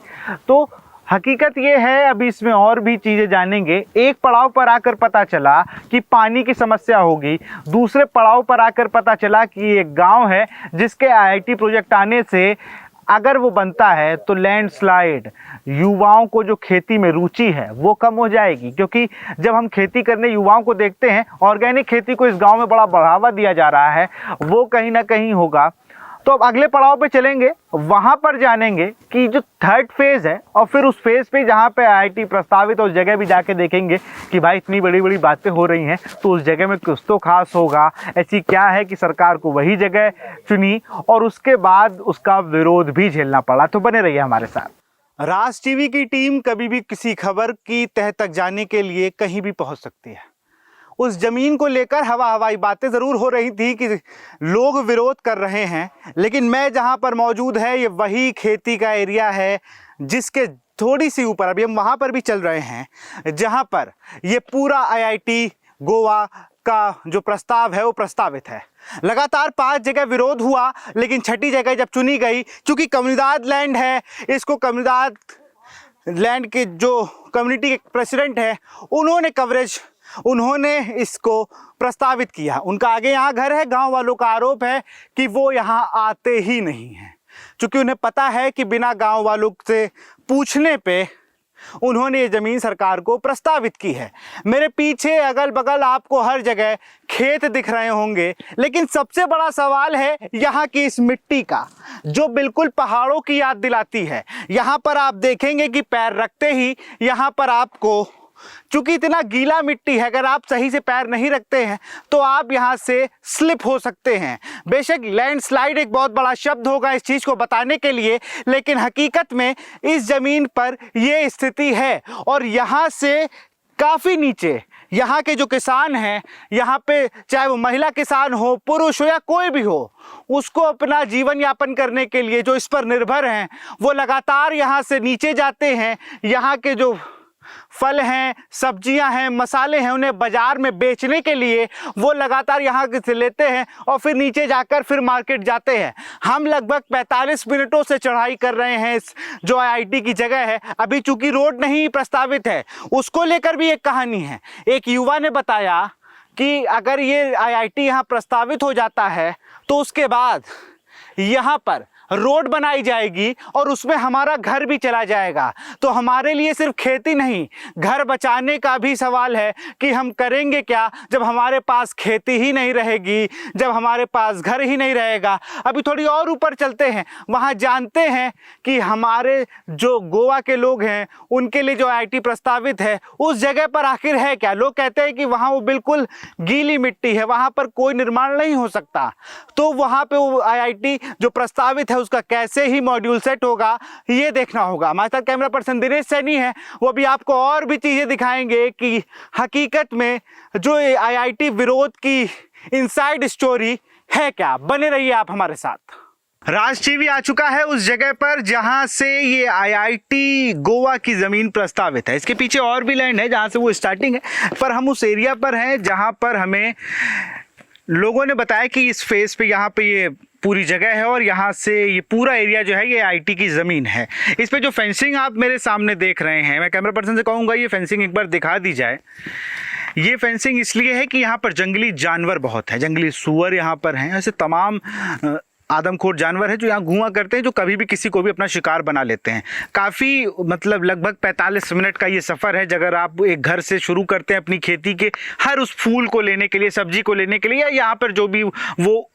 तो हकीकत ये है, अभी इसमें और भी चीज़ें जानेंगे। एक पड़ाव पर आकर पता चला कि पानी की समस्या होगी, दूसरे पड़ाव पर आकर पता चला कि एक गांव है जिसके आईआईटी प्रोजेक्ट आने से अगर वो बनता है तो लैंडस्लाइड, युवाओं को जो खेती में रुचि है वो कम हो जाएगी। क्योंकि जब हम खेती करने युवाओं को देखते हैं, ऑर्गेनिक खेती को इस गांव में बड़ा बढ़ावा दिया जा रहा है, वो कहीं ना कहीं होगा। तो अब अगले पड़ाव पे चलेंगे, वहाँ पर जानेंगे कि जो 3rd फेज़ है, और फिर उस फेज़ पे जहाँ पे आईआईटी प्रस्तावित है उस जगह भी जाके देखेंगे कि भाई इतनी बड़ी बड़ी बातें हो रही हैं तो उस जगह में कुछ तो खास होगा। ऐसी क्या है कि सरकार को वही जगह चुनी और उसके बाद उसका विरोध भी झेलना पड़ा। तो बने रहिए हमारे साथ। राज टीवी की टीम कभी भी किसी खबर की तह तक जाने के लिए कहीं भी पहुँच सकती है। उस जमीन को लेकर हवाई बातें ज़रूर हो रही थी कि लोग विरोध कर रहे हैं, लेकिन मैं जहां पर मौजूद है ये वही खेती का एरिया है जिसके थोड़ी सी ऊपर, अभी हम वहां पर भी चल रहे हैं, जहां पर ये पूरा आईआईटी गोवा का जो प्रस्ताव है वो प्रस्तावित है। लगातार 5 जगह विरोध हुआ, लेकिन 6ठी जगह जब चुनी गई, चूँकि कम्युनिदाद लैंड है, इसको कम्युनिदाद लैंड के जो कम्युनिटी के प्रेसिडेंट है उन्होंने इसको प्रस्तावित किया। उनका आगे यहाँ घर है, गांव वालों का आरोप है कि वो यहाँ आते ही नहीं हैं, क्योंकि उन्हें पता है कि बिना गांव वालों से पूछने पे उन्होंने ये ज़मीन सरकार को प्रस्तावित की है। मेरे पीछे अगल बगल आपको हर जगह खेत दिख रहे होंगे, लेकिन सबसे बड़ा सवाल है यहाँ की इस मिट्टी का, जो बिल्कुल पहाड़ों की याद दिलाती है। यहाँ पर आप देखेंगे कि पैर रखते ही यहाँ पर आपको, चूंकि इतना गीला मिट्टी है, अगर आप सही से पैर नहीं रखते हैं तो आप यहाँ से स्लिप हो सकते हैं। बेशक लैंडस्लाइड एक बहुत बड़ा शब्द होगा इस चीज़ को बताने के लिए, लेकिन हकीकत में इस ज़मीन पर ये स्थिति है। और यहाँ से काफ़ी नीचे यहाँ के जो किसान हैं, यहाँ पे चाहे वो महिला किसान हो, पुरुष हो या कोई भी हो, उसको अपना जीवन यापन करने के लिए जो इस पर निर्भर हैं, वो लगातार यहाँ से नीचे जाते हैं। यहाँ के जो फल हैं, सब्जियां हैं, मसाले हैं, उन्हें बाजार में बेचने के लिए वो लगातार यहाँ से लेते हैं और फिर नीचे जाकर फिर मार्केट जाते हैं। हम लगभग 45 मिनटों से चढ़ाई कर रहे हैं इस जो आईआईटी की जगह है। अभी चूंकि रोड नहीं प्रस्तावित है, उसको लेकर भी एक कहानी है। एक युवा ने बताया कि अगर ये आईआईटी यहाँ प्रस्तावित हो जाता है तो उसके बाद यहाँ पर रोड बनाई जाएगी और उसमें हमारा घर भी चला जाएगा। तो हमारे लिए सिर्फ खेती नहीं, घर बचाने का भी सवाल है कि हम करेंगे क्या जब हमारे पास खेती ही नहीं रहेगी, जब हमारे पास घर ही नहीं रहेगा। अभी थोड़ी और ऊपर चलते हैं, वहाँ जानते हैं कि हमारे जो गोवा के लोग हैं उनके लिए जो आईआईटी प्रस्तावित है उस जगह पर आखिर है क्या। लोग कहते हैं कि वहाँ वो बिल्कुल गीली मिट्टी है, वहाँ पर कोई निर्माण नहीं हो सकता। तो वहाँ पे वो आईआईटी जो प्रस्तावित है उसका कैसे ही मॉड्यूल सेट होगा, ये देखना होगा। हमारे साथ कैमरा पर्सन दिनेश सैनी है, वो भी आपको और भी चीज़ें दिखाएंगे कि हकीकत में जो आईआईटी विरोध की इनसाइड स्टोरी है क्या। बने रहिए आप हमारे साथ। राज टीवी आ चुका है उस जगह पर जहां से ये आईआईटी गोवा की ज़मीन प्रस्तावित है। इसके पीछे और भी लैंड है जहां से वो स्टार्टिंग है, पर हम उस एरिया पर हैं जहां पर हमें लोगों ने बताया कि इस फेस पे यहाँ पे ये पूरी जगह है और यहाँ से ये पूरा एरिया जो है ये आईआईटी की ज़मीन है। इस पे जो फेंसिंग आप मेरे सामने देख रहे हैं, मैं कैमरा पर्सन से कहूँगा ये फेंसिंग एक बार दिखा दी जाए। ये फेंसिंग इसलिए है कि यहाँ पर जंगली जानवर बहुत है, जंगली सूअर यहाँ पर हैं, ऐसे तमाम आदमखोर जानवर है जो यहाँ घुमा करते हैं, जो कभी भी किसी को भी अपना शिकार बना लेते हैं। काफ़ी मतलब लगभग 45 मिनट का ये सफ़र है। अगर आप एक घर से शुरू करते हैं अपनी खेती के हर उस फूल को लेने के लिए, सब्जी को लेने के लिए, या यहाँ पर जो भी वो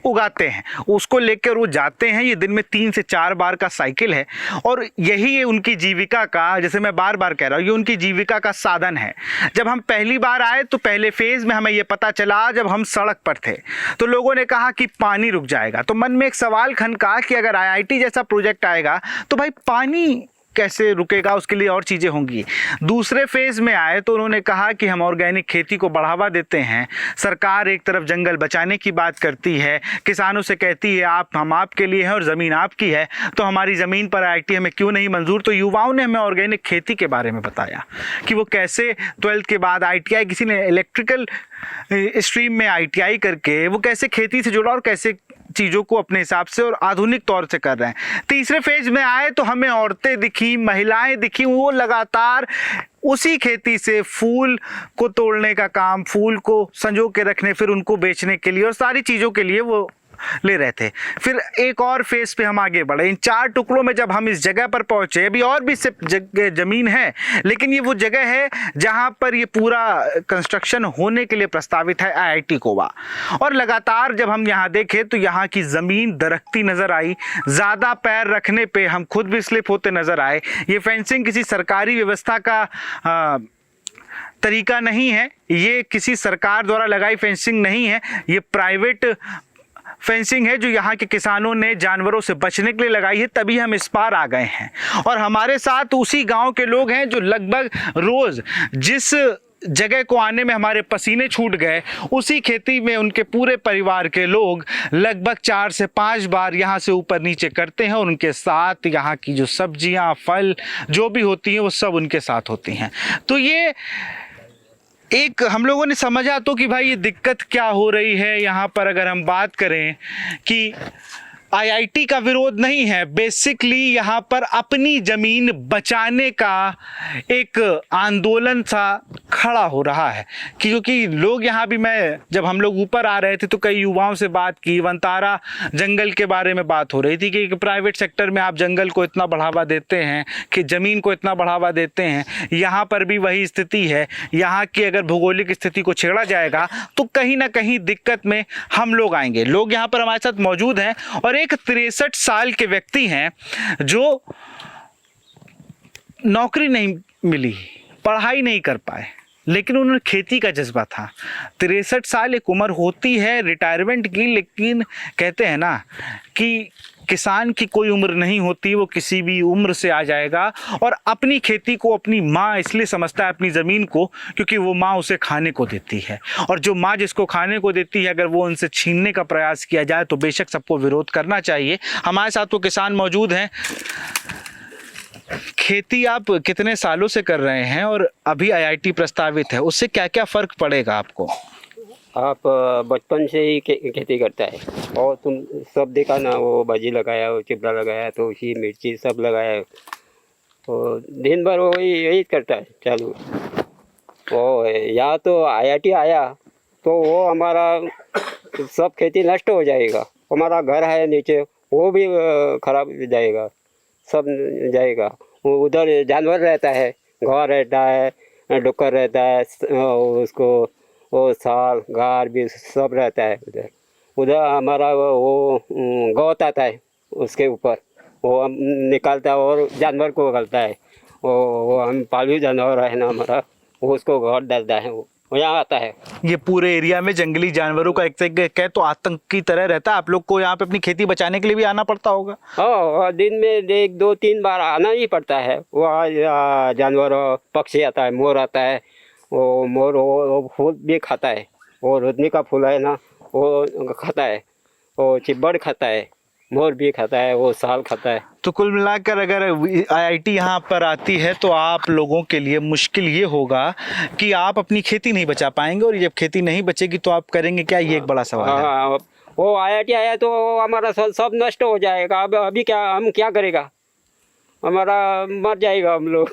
उगाते हैं उसको लेकर वो जाते हैं। ये दिन में 3 से 4 बार का साइकिल है और यही है उनकी जीविका का, जैसे मैं बार बार कह रहा हूँ, ये उनकी जीविका का साधन है। जब हम पहली बार आए तो पहले फेज़ में हमें ये पता चला, जब हम सड़क पर थे तो लोगों ने कहा कि पानी रुक जाएगा। तो मन में एक सवाल खनका कि अगर आईआईटी जैसा प्रोजेक्ट आएगा तो भाई पानी कैसे रुकेगा, उसके लिए और चीज़ें होंगी। दूसरे फेज़ में आए तो उन्होंने कहा कि हम ऑर्गेनिक खेती को बढ़ावा देते हैं। सरकार एक तरफ जंगल बचाने की बात करती है, किसानों से कहती है हम आपके लिए हैं और ज़मीन आपकी है, तो हमारी ज़मीन पर आईआईटी हमें क्यों नहीं मंजूर। तो युवाओं ने हमें ऑर्गेनिक खेती के बारे में बताया कि वो कैसे 12th के बाद आईटीआई, किसी ने इलेक्ट्रिकल स्ट्रीम में आईटीआई करके वो कैसे खेती से जुड़ा और कैसे चीज़ों को अपने हिसाब से और आधुनिक तौर से कर रहे हैं। तीसरे फेज में आए तो हमें औरतें दिखी, महिलाएं दिखी, वो लगातार उसी खेती से फूल को तोड़ने का काम, फूल को संजो के रखने, फिर उनको बेचने के लिए और सारी चीज़ों के लिए वो ले रहे थे। फिर एक और फेज पे हम आगे बढ़े। इन 4 टुकड़ों में जब हम इस जगह पर पहुंचे, अभी और भी सिर्फ जमीन है, लेकिन ये वो जगह है जहां पर ये पूरा कंस्ट्रक्शन होने के लिए प्रस्तावित है आईआईटी गोवा। और लगातार जब हम यहाँ देखे तो यहाँ की ज़मीन दरकती नज़र आई, ज़्यादा पैर रखने पे हम खुद भी स्लिप होते नज़र आए। ये फेंसिंग किसी सरकारी व्यवस्था का तरीका नहीं है, ये किसी सरकार द्वारा लगाई फेंसिंग नहीं है, ये प्राइवेट फेंसिंग है जो यहाँ के किसानों ने जानवरों से बचने के लिए लगाई है। तभी हम इस पार आ गए हैं और हमारे साथ उसी गांव के लोग हैं जो लगभग रोज़ जिस जगह को आने में हमारे पसीने छूट गए, उसी खेती में उनके पूरे परिवार के लोग लगभग 4 से 5 बार यहाँ से ऊपर नीचे करते हैं और उनके साथ यहाँ की जो सब्जियाँ, फल जो भी होती हैं वो सब उनके साथ होती हैं। तो ये एक हम लोगों ने समझा तो कि भाई ये दिक्कत क्या हो रही है यहाँ पर। अगर हम बात करें कि आईआईटी का विरोध नहीं है, बेसिकली यहाँ पर अपनी ज़मीन बचाने का एक आंदोलन सा खड़ा हो रहा है। क्योंकि लोग यहाँ भी, मैं जब हम लोग ऊपर आ रहे थे तो कई युवाओं से बात की, वनतारा जंगल के बारे में बात हो रही थी कि प्राइवेट सेक्टर में आप जंगल को इतना बढ़ावा देते हैं, कि ज़मीन को इतना बढ़ावा देते हैं। यहाँ पर भी वही स्थिति है। यहाँ की अगर भौगोलिक स्थिति को छेड़ा जाएगा तो कहीं ना कहीं दिक्कत में हम लोग आएंगे। लोग यहाँ पर हमारे साथ मौजूद हैं और एक 63 साल के व्यक्ति हैं जो नौकरी नहीं मिली, पढ़ाई नहीं कर पाए, लेकिन उन्हें खेती का जज्बा था। 63 साल एक उम्र होती है रिटायरमेंट की, लेकिन कहते हैं ना कि किसान की कोई उम्र नहीं होती, वो किसी भी उम्र से आ जाएगा और अपनी खेती को अपनी माँ इसलिए समझता है, अपनी ज़मीन को, क्योंकि वो माँ उसे खाने को देती है। और जो माँ जिसको खाने को देती है, अगर वो उनसे छीनने का प्रयास किया जाए तो बेशक सबको विरोध करना चाहिए। हमारे साथ वो किसान मौजूद हैं। खेती आप कितने सालों से कर रहे हैं और अभी आईआईटी प्रस्तावित है, उससे क्या क्या फ़र्क पड़ेगा आपको? आप बचपन से ही खेती करता है और तुम सब देखा ना, वो भाजी लगाया, वो चिपड़ा लगाया, तो उसी मिर्ची सब लगाया, तो दिन भर वो यही करता है चालू। वो यहाँ तो आईआईटी आया तो वो हमारा सब खेती नष्ट हो जाएगा। हमारा घर है नीचे, वो भी खराब हो जाएगा, सब जाएगा। वो उधर जानवर रहता है, घोड़ा रहता है, डुक्कर रहता है, उसको वो साल गार भी सब रहता है उधर। उधर हमारा वो गोत आता है, उसके ऊपर वो हम निकालता है और जानवर को गलता है। वो हम पालतू जानवर है ना हमारा, वो उसको गोत डालता है, वो यहाँ आता है। ये पूरे एरिया में जंगली जानवरों का एक कहे तो आतंक की तरह रहता है। आप लोग को यहाँ पे अपनी खेती बचाने के लिए भी आना पड़ता होगा? हाँ, दिन में 1, 2, 3 बार आना ही पड़ता है। वो जानवर पक्षी आता है, मोर आता है, वो मोर वो फूल भी खाता है, वो रोदनी का फूल है ना, वो खाता है, वो चिब्बड़ खाता है, मोर भी खाता है, वो साल खाता है। तो कुल मिलाकर अगर आईआईटी यहाँ पर आती है तो आप लोगों के लिए मुश्किल ये होगा कि आप अपनी खेती नहीं बचा पाएंगे, और जब खेती नहीं बचेगी तो आप करेंगे क्या, ये एक बड़ा सवाल है। हाँ, वो आईआईटी आया तो हमारा सब नष्ट हो जाएगा। अब अभी क्या हम क्या करेगा, हमारा मर जाएगा हम लोग।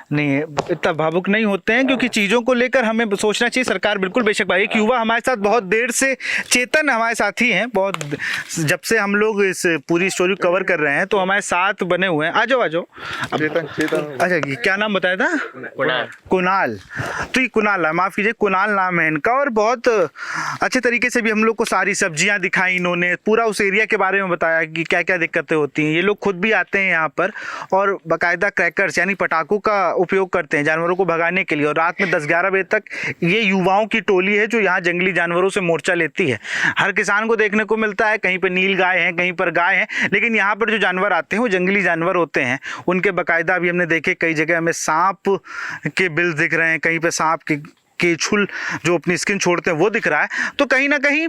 नहीं, इतना भावुक नहीं होते हैं, क्योंकि चीज़ों को लेकर हमें सोचना चाहिए। सरकार बिल्कुल बेशक भाई, एक युवा हमारे साथ बहुत देर से, चेतन हमारे साथी हैं, बहुत जब से हम लोग इस पूरी स्टोरी कवर कर रहे हैं तो हमारे साथ बने हुए हैं। आ जाओ चेतन अच्छा, ये क्या नाम बताया था? कुणाल। तो ये कुणाल, माफ़ कीजिए, कुणाल नाम है इनका, और बहुत अच्छे तरीके से भी हम लोग को सारी सब्जियां दिखाई इन्होंने, पूरा उस एरिया के बारे में बताया कि क्या क्या दिक्कतें होती हैं। ये लोग खुद भी आते हैं यहाँ पर और बाकायदा क्रैकर्स यानी पटाखों का उपयोग करते हैं जानवरों को भगाने के लिए, और रात में 10-11 बजे तक ये युवाओं की टोली है जो यहाँ जंगली जानवरों से मोर्चा लेती है। हर किसान को देखने को मिलता है, कहीं पर नील गाय हैं, कहीं पर गाय हैं, लेकिन यहाँ पर जो जानवर आते हैं वो जंगली जानवर होते हैं। उनके बाकायदा अभी हमने देखे कई जगह हमें सांप के बिल दिख रहे हैं, कहीं पर सांप के केचुल जो अपनी स्किन छोड़ते हैं वो दिख रहा है। तो कहीं ना कहीं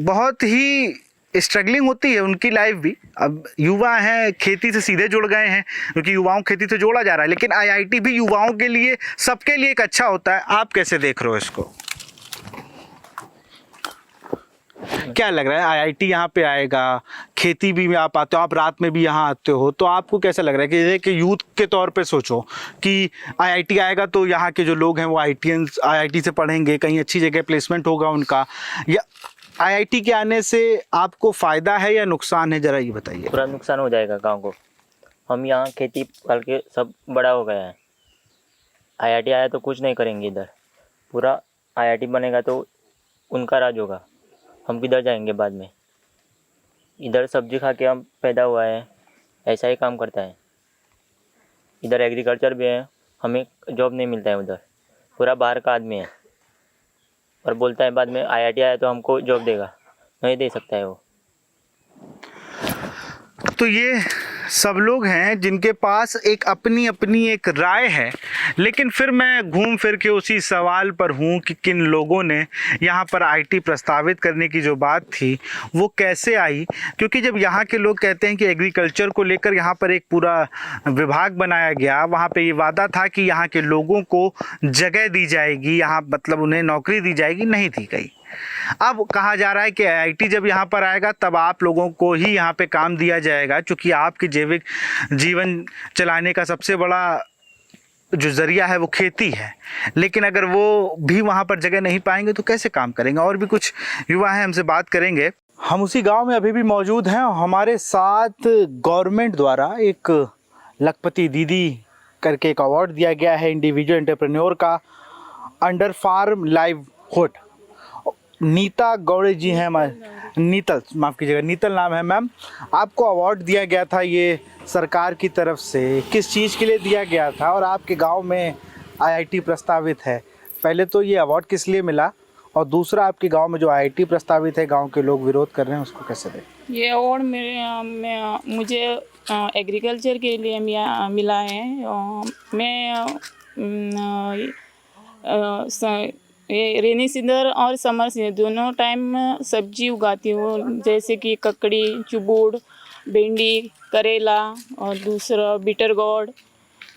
बहुत ही स्ट्रगलिंग होती है उनकी लाइफ भी। अब युवा हैं, खेती से सीधे जुड़ गए हैं, क्योंकि युवाओं खेती से जोड़ा जा रहा है, लेकिन आईआईटी भी युवाओं के लिए, सबके लिए एक अच्छा होता है। आप कैसे देख रहे हो इसको? क्या लग रहा है आईआईटी यहाँ पे आएगा, खेती भी आप आते हो, आप रात में भी यहाँ आते हो, तो आपको कैसा लग रहा है कि जैसे कि यूथ के तौर पे सोचो कि आईआईटी आएगा तो यहाँ के जो लोग हैं वो आईआईटी से पढ़ेंगे, कहीं अच्छी जगह प्लेसमेंट होगा उनका, या आईआईटी के आने से आपको फ़ायदा है या नुकसान है, ज़रा ये बताइए। पूरा नुकसान हो जाएगा गांव को। हम यहाँ खेती करके सब बड़ा हो गया है, आईआईटी आया तो कुछ नहीं करेंगे इधर। पूरा आईआईटी बनेगा तो उनका राज होगा, हम किधर जाएंगे बाद में। इधर सब्जी खा के हम पैदा हुआ है, ऐसा ही काम करता है। इधर एग्रीकल्चर भी है, हमें जॉब नहीं मिलता है उधर, पूरा बाहर का आदमी है, और बोलता है बाद में आईआईटी आया तो हमको जॉब देगा, नहीं दे सकता है वो। तो ये सब लोग हैं जिनके पास एक अपनी अपनी एक राय है, लेकिन फिर मैं घूम फिर के उसी सवाल पर हूँ कि किन लोगों ने यहाँ पर आईटी प्रस्तावित करने की जो बात थी वो कैसे आई। क्योंकि जब यहाँ के लोग कहते हैं कि एग्रीकल्चर को लेकर यहाँ पर एक पूरा विभाग बनाया गया, वहाँ पे ये वादा था कि यहाँ के लोगों को जगह दी जाएगी, यहाँ मतलब उन्हें नौकरी दी जाएगी, नहीं दी गई। अब कहा जा रहा है कि आईआईटी जब यहाँ पर आएगा तब आप लोगों को ही यहाँ पे काम दिया जाएगा, क्योंकि आपकी जैविक जीवन चलाने का सबसे बड़ा जो ज़रिया है वो खेती है। लेकिन अगर वो भी वहाँ पर जगह नहीं पाएंगे तो कैसे काम करेंगे? और भी कुछ युवा हैं, हमसे बात करेंगे। हम उसी गांव में अभी भी मौजूद हैं। हमारे साथ गवर्नमेंट द्वारा एक लखपति दीदी करके एक अवार्ड दिया गया है इंडिविजुअल एंटरप्रेन्योर का, अंडर फार्म लाइवहुड। नीता गौड़े जी हैं, नीतल, माफ़ कीजिएगा, नीतल नाम है मैम। आपको अवार्ड दिया गया था ये सरकार की तरफ से, किस चीज़ के लिए दिया गया था? और आपके गांव में आईआईटी प्रस्तावित है, पहले तो ये अवार्ड किस लिए मिला, और दूसरा आपके गांव में जो आईआईटी प्रस्तावित है गांव के लोग विरोध कर रहे हैं उसको कैसे देखें? ये अवार्ड मुझे एग्रीकल्चर के लिए मिला है। मैं ये रेनी सीजन और समर सीजन दोनों टाइम सब्जी उगाती हूँ, जैसे कि ककड़ी, चुबूड़, भिंडी, करेला और दूसरा बिटर गोर्ड,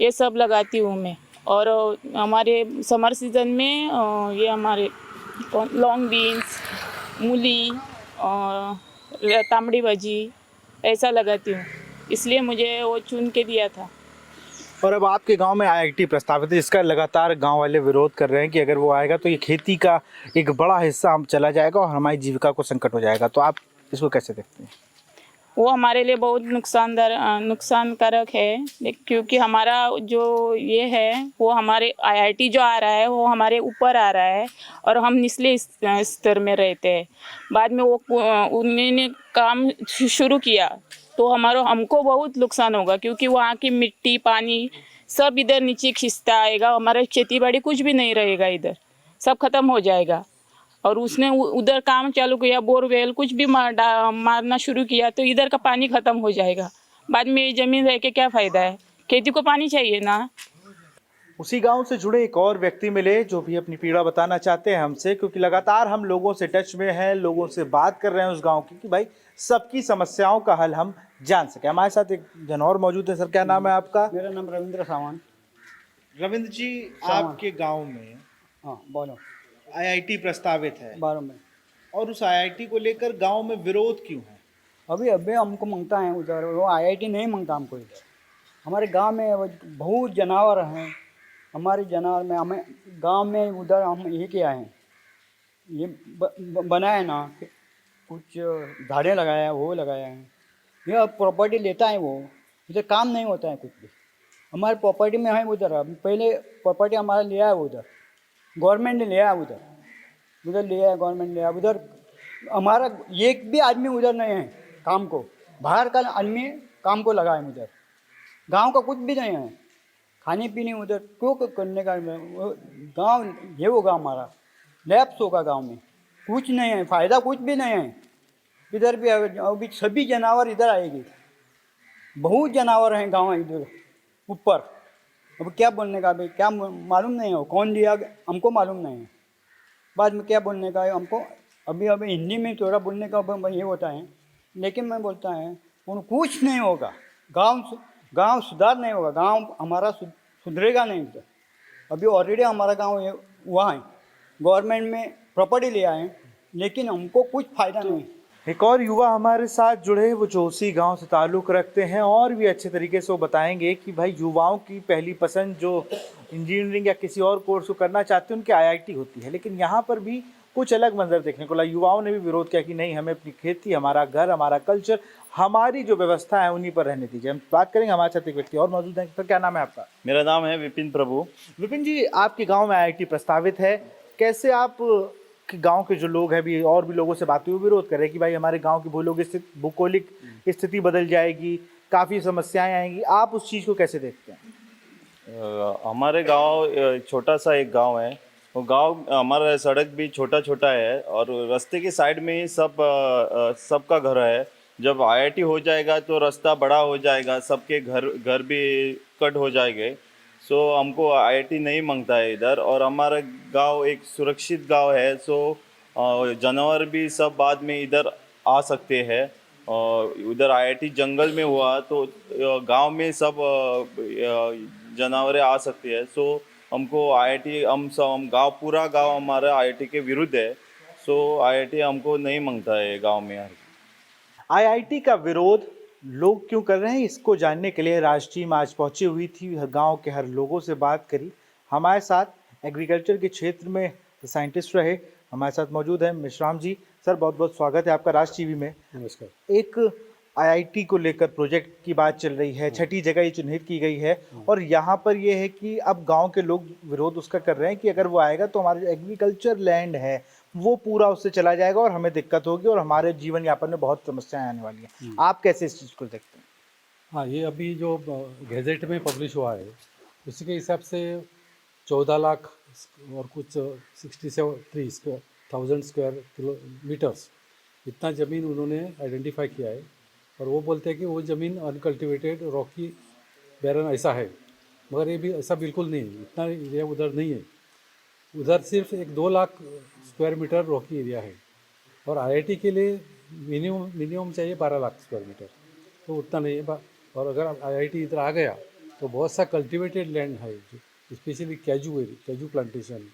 ये सब लगाती हूँ मैं। और हमारे समर सीजन में ये हमारे लॉन्ग बीन्स, मूली और तांबड़ी भाजी ऐसा लगाती हूँ, इसलिए मुझे वो चुन के दिया था। और अब आपके गांव में आईआईटी प्रस्तावित है, जिसका लगातार गांव वाले विरोध कर रहे हैं कि अगर वो आएगा तो ये खेती का एक बड़ा हिस्सा हम चला जाएगा और हमारी जीविका को संकट हो जाएगा, तो आप इसको कैसे देखते हैं? वो हमारे लिए बहुत नुकसानकारक है, क्योंकि हमारा जो ये है वो हमारे आईआईटी जो आ रहा है वो हमारे ऊपर आ रहा है और हम निचले स्तर में रहते हैं। बाद में वो उन्होंने काम शुरू किया तो हमको बहुत नुकसान होगा, क्योंकि वहाँ की मिट्टी, पानी सब इधर नीचे खिंचता आएगा, हमारा खेती बाड़ी कुछ भी नहीं रहेगा, इधर सब खत्म हो जाएगा। और उसने उधर काम चालू किया, बोरवेल कुछ भी मारना शुरू किया तो इधर का पानी खत्म हो जाएगा। बाद में ये ज़मीन रह के क्या फ़ायदा है, खेती को पानी चाहिए ना। उसी गांव से जुड़े एक और व्यक्ति मिले जो भी अपनी पीड़ा बताना चाहते हैं हमसे, क्योंकि लगातार हम लोगों से टच में हैं, लोगों से बात कर रहे हैं उस गांव की कि भाई सबकी समस्याओं का हल हम जान सके। हमारे साथ एक जन और मौजूद है। सर, क्या नाम है आपका? मेरा नाम रविंद्र सावंत। रविंद्र जी, आपके गांव में हाँ बोलो। आईआईटी प्रस्तावित है 12 में। और उस आईआईटी को लेकर गांव में विरोध क्यों है? अभी हमको मांगता है उधर, वो आईआईटी नहीं मांगता हमको इधर। हमारे गांव में बहुत जानवर हैं, हमारे जानवर में हमें गांव में उधर हम ये किया है, ये बनाया ना, कुछ झाड़ें लगाया है, वो लगाया है, ये प्रॉपर्टी लेता है वो, उधर काम नहीं होता है कुछ भी। हमारे प्रॉपर्टी में है उधर, अभी पहले प्रॉपर्टी हमारा लिया है उधर, गवर्नमेंट ने लिया है उधर लिया है, गवर्नमेंट लिया है उधर। हमारा एक भी आदमी उधर नहीं है काम को, बाहर का आदमी काम को लगा है उधर। गांव का कुछ भी नहीं है, खाने पीने उधर क्यों करने का, गांव ये होगा हमारा लैप्स होगा गांव में, कुछ नहीं है, फ़ायदा कुछ भी नहीं है इधर भी। अभी सभी जानवर इधर आएगी, बहुत जानवर हैं गांव इधर ऊपर। अब क्या बोलने का, भाई क्या मालूम नहीं हो कौन दिया, हमको मालूम नहीं है। बाद में क्या बोलने का है हमको, अभी हिंदी में थोड़ा बोलने का ये होता है, लेकिन मैं बोलता है कुछ नहीं होगा, गांव सुधार नहीं होगा, गांव हमारा सुधरेगा नहीं इधर। अभी ऑलरेडी हमारा गांव हुआ है, गवर्नमेंट में प्रॉपर्टी लिया है, लेकिन हमको कुछ फ़ायदा नहीं। एक और युवा हमारे साथ जुड़े, वो जो उसी गांव से ताल्लुक़ रखते हैं और भी अच्छे तरीके से वो बताएंगे कि भाई युवाओं की पहली पसंद जो इंजीनियरिंग या किसी और कोर्स को करना चाहते हैं उनकी आईआईटी होती है, लेकिन यहाँ पर भी कुछ अलग मंजर देखने को लगा। युवाओं ने भी विरोध किया कि नहीं, हमें अपनी खेती, हमारा घर, हमारा कल्चर, हमारी जो व्यवस्था है उन्हीं पर रहने दीजिए। हम बात करेंगे, हमारे साथ एक व्यक्ति और मौजूद है। सर, क्या नाम है आपका? मेरा नाम है विपिन प्रभु। विपिन जी, आपके गाँव में आईआईटी प्रस्तावित है, कैसे आप गांव के जो लोग हैं, भी और भी लोगों से बात हुई, विरोध कर रहे हैं कि भाई हमारे गांव की भौगोलिक स्थिति बदल जाएगी, काफ़ी समस्याएं आएंगी, आप उस चीज़ को कैसे देखते हैं? हमारे गांव छोटा सा एक गांव है, वो गांव हमारा सड़क भी छोटा छोटा है और रास्ते के साइड में ही सबका घर है। जब आईआईटी हो जाएगा तो रास्ता बड़ा हो जाएगा, सबके घर भी कट हो जाएंगे। सो हमको आईआईटी नहीं मांगता है इधर, और हमारा गांव एक सुरक्षित गांव है। सो जानवर भी सब बाद में इधर आ सकते हैं। उधर आईआईटी जंगल में हुआ तो गांव में सब जानवर आ सकते हैं। सो हमको आईआईटी, हम पूरा गांव हमारा आईआईटी के विरुद्ध है। सो आईआईटी हमको नहीं मांगता है गांव में। आईआईटी का विरोध लोग क्यों कर रहे हैं, इसको जानने के लिए राष्ट्रीय टीम आज पहुंची हुई थी, गांव के हर लोगों से बात करी। हमारे साथ एग्रीकल्चर के क्षेत्र में साइंटिस्ट रहे, हमारे साथ मौजूद हैं मेश्राम जी। सर, बहुत बहुत स्वागत है आपका राज टीवी में। नमस्कार। एक आईआईटी को लेकर प्रोजेक्ट की बात चल रही है, छठी जगह ये चिन्हित की गई है, और यहाँ पर ये है कि अब गांव के लोग विरोध उसका कर रहे हैं कि अगर वो आएगा तो हमारा जो एग्रीकल्चर लैंड है वो पूरा उससे चला जाएगा और हमें दिक्कत होगी और हमारे जीवन यापन में बहुत समस्याएं आने वाली हैं। आप कैसे इस चीज़ को देखते हैं? हाँ, ये अभी जो गैजेट में पब्लिश हुआ है उसी के हिसाब से 14 लाख और कुछ 67,000 स्क्वायर किलोमीटर्स इतना ज़मीन उन्होंने आइडेंटिफाई किया है और वो बोलते हैं कि वो ज़मीन अनकल्टिवेटेड रॉकी बैरन ऐसा है, मगर ये भी ऐसा बिल्कुल नहीं है, इतना एरिया उधर नहीं है। उधर सिर्फ 1-2 lakh square metre rocky area है और आईआईटी के लिए मिनिमम चाहिए 12 लाख स्क्वायर मीटर, तो उतना नहीं है। और अगर आईआईटी इधर आ गया तो बहुत सा कल्टिवेटेड लैंड है, स्पेशली कैजू प्लांटेशन,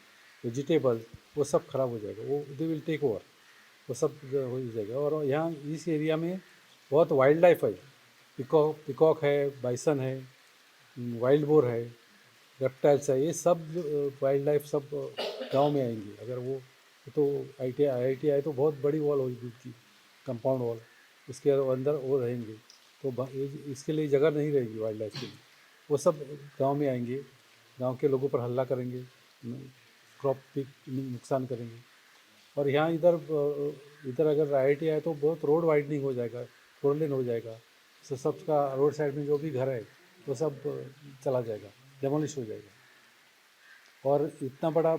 वेजिटेबल्स, वो सब खराब हो जाएगा, वो दे विल टेक ओवर, वो सब हो जाएगा। और यहाँ इस एरिया में बहुत वाइल्ड लाइफ है, पिकॉक है, बाइसन है, वाइल्ड बोर है, रेप्टाइल्स है, ये सब वाइल्ड लाइफ सब गांव में आएंगे। अगर वो तो आईआईटी आए तो बहुत बड़ी वॉल होगी उसकी, कंपाउंड वॉल, उसके अंदर वो रहेंगे, तो इसके लिए जगह नहीं रहेगी वाइल्ड लाइफ के लिए। वो सब गांव में आएंगे, गांव के लोगों पर हल्ला करेंगे, क्रॉप भी नुकसान करेंगे। और यहाँ इधर अगर आईआईटी आए तो बहुत रोड वाइडनिंग हो जाएगा, 4 लेन हो जाएगा, तो सबका रोड साइड में जो भी घर है वो सब चला जाएगा, डेमोलिश हो जाएगा। और इतना बड़ा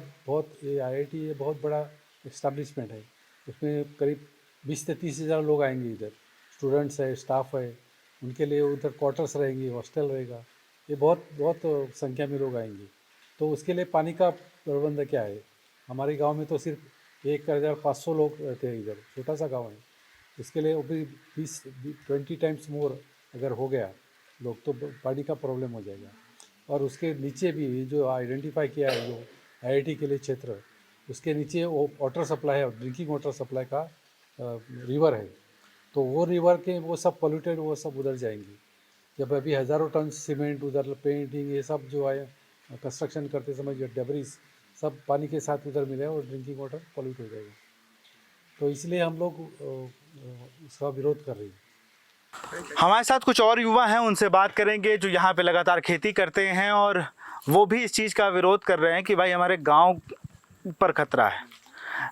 ये आईआईटी ये बहुत बड़ा इस्टेब्लिशमेंट है, उसमें करीब 20 से 30 हज़ार लोग आएंगे। इधर स्टूडेंट्स है, स्टाफ है, उनके लिए उधर क्वार्टर्स रहेंगी, हॉस्टल रहेगा, ये बहुत संख्या में लोग आएंगे। तो उसके लिए पानी का प्रबंध क्या है? हमारे गांव में तो सिर्फ 1500 लोग रहते हैं, इधर छोटा सा गांव है, इसके लिए भी 20 टाइम्स मोर अगर हो गया लोग तो पानी का प्रॉब्लम हो जाएगा। और उसके नीचे भी जो आइडेंटिफाई किया है जो आईआईटी के लिए क्षेत्र, उसके नीचे वो वाटर सप्लाई है, ड्रिंकिंग वाटर सप्लाई का रिवर है, तो वो रिवर के वो सब पोल्यूटेड, वो सब उधर जाएंगे। जब अभी हज़ारों टन सीमेंट उधर, पेंटिंग, ये सब जो आए कंस्ट्रक्शन करते समय जो डेब्रिस सब पानी के साथ उधर मिले और ड्रिंकिंग वाटर पोल्यूट हो जाएगा। तो इसलिए हम लोग उसका विरोध कर रहे हैं। हमारे साथ कुछ और युवा हैं, उनसे बात करेंगे जो यहाँ पे लगातार खेती करते हैं और वो भी इस चीज़ का विरोध कर रहे हैं कि भाई हमारे गांव पर खतरा है।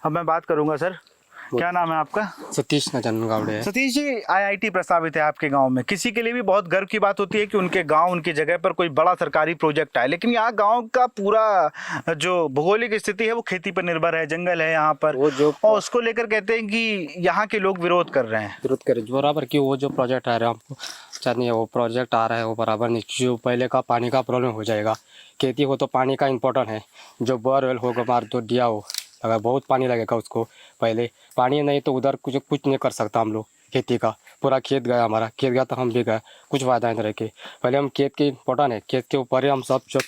अब मैं बात करूंगा। सर, क्या नाम है आपका? सतीश गावड़े है। सतीश जी, आईआईटी प्रस्तावित है आपके गांव में, किसी के लिए भी बहुत गर्व की बात होती है कि उनके गांव, उनकी जगह पर कोई बड़ा सरकारी प्रोजेक्ट आए, लेकिन यहाँ गांव का पूरा जो भौगोलिक स्थिति है वो खेती पर निर्भर है, जंगल है यहाँ पर, और उसको लेकर कहते हैं कि यहाँ के लोग विरोध कर रहे हैं। विरोध कर बराबर कि वो जो प्रोजेक्ट आ रहा है हमको चाहिए, वो प्रोजेक्ट आ रहा है वो बराबर नहीं, जो पहले का पानी का प्रॉब्लम हो जाएगा। खेती हो तो पानी का इम्पोर्टेंट है, जो बोरवेल होगा मार तो दिया हो, अगर बहुत पानी लगेगा उसको, पहले पानी नहीं तो उधर कुछ नहीं कर सकता हम लोग। खेती का पूरा खेत गया, हमारा खेत गया तो हम भी गए, कुछ फ़ायदा नहीं रह के। पहले हम खेत के इम्पोर्टेंट है, खेत के ऊपर ही हम सब जो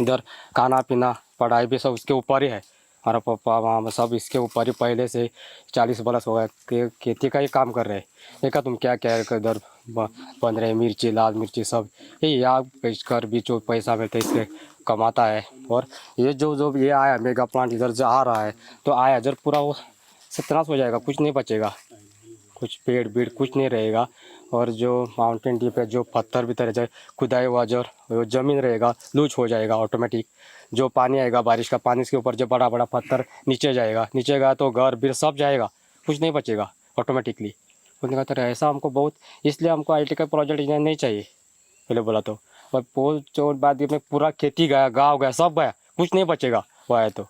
इधर खाना पीना पढ़ाई भी सब उसके ऊपर ही है। हमारा पापा वहाँ सब इसके ऊपर ही पहले से 40 बरस हो गए खेती का ही काम कर रहे हैं। देखा तुम क्या क्या इधर बन रहे, मिर्ची, लाल मिर्ची सब यही आग बेच कर भी जो पैसा मिलता है इससे कमाता है। और ये जो ये आया मेगा प्लांट इधर जो आ रहा है, तो आया इधर पूरा वो सत्यानाश हो जाएगा, कुछ नहीं बचेगा, कुछ पेड़ बीड़ कुछ नहीं रहेगा। और जो माउंटेन डी पे जो पत्थर भी तरह जाए खुदाई हुआ जो ज़मीन रहेगा लूज हो जाएगा ऑटोमेटिक। जो पानी आएगा बारिश का पानी, इसके ऊपर जो बड़ा बड़ा पत्थर नीचे जाएगा, नीचे गया तो घर बीर सब जाएगा, कुछ नहीं बचेगा ऑटोमेटिकली। उन्होंने कहा था ऐसा हमको बहुत, इसलिए हमको आईआईटी का प्रोजेक्ट नहीं चाहिए पहले बोला तो। और पोल जो बाद में पूरा खेती गया, गाँव गया, सब गया, कुछ नहीं बचेगा वो आया तो।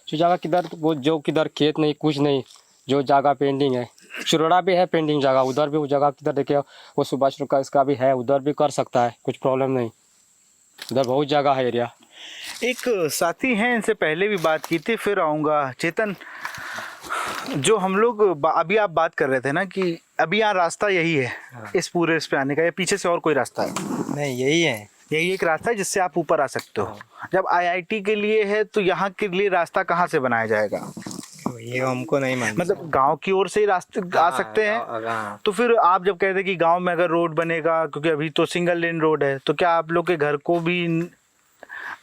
जो जगह किधर वो जो किधर खेत नहीं कुछ नहीं, जो जगह पेंडिंग है, चुरड़ा भी है पेंडिंग जगह, उधर भी वो जगह किधर देखिए वो सुभाष का इसका भी है, उधर भी कर सकता है, कुछ प्रॉब्लम नहीं, उधर बहुत जगह है एरिया। एक साथी हैं, इनसे पहले भी बात की थी, फिर आऊँगा। चेतन, जो हम लोग अभी आप बात कर रहे थे ना कि अभी यहाँ रास्ता यही है इस पूरे इस पे आने का, या पीछे से और कोई रास्ता है? नहीं, यही है, यही एक रास्ता है जिससे आप ऊपर आ सकते हो। जब आईआईटी के लिए है तो यहाँ के लिए रास्ता कहाँ से बनाया जाएगा? ये हमको नहीं मालूम। मतलब गांव की ओर से ही रास्ते आ सकते हैं। तो फिर आप जब कहते हैं कि गांव में अगर रोड बनेगा, क्योंकि अभी तो सिंगल लेन रोड है, तो क्या आप लोग के घर को भी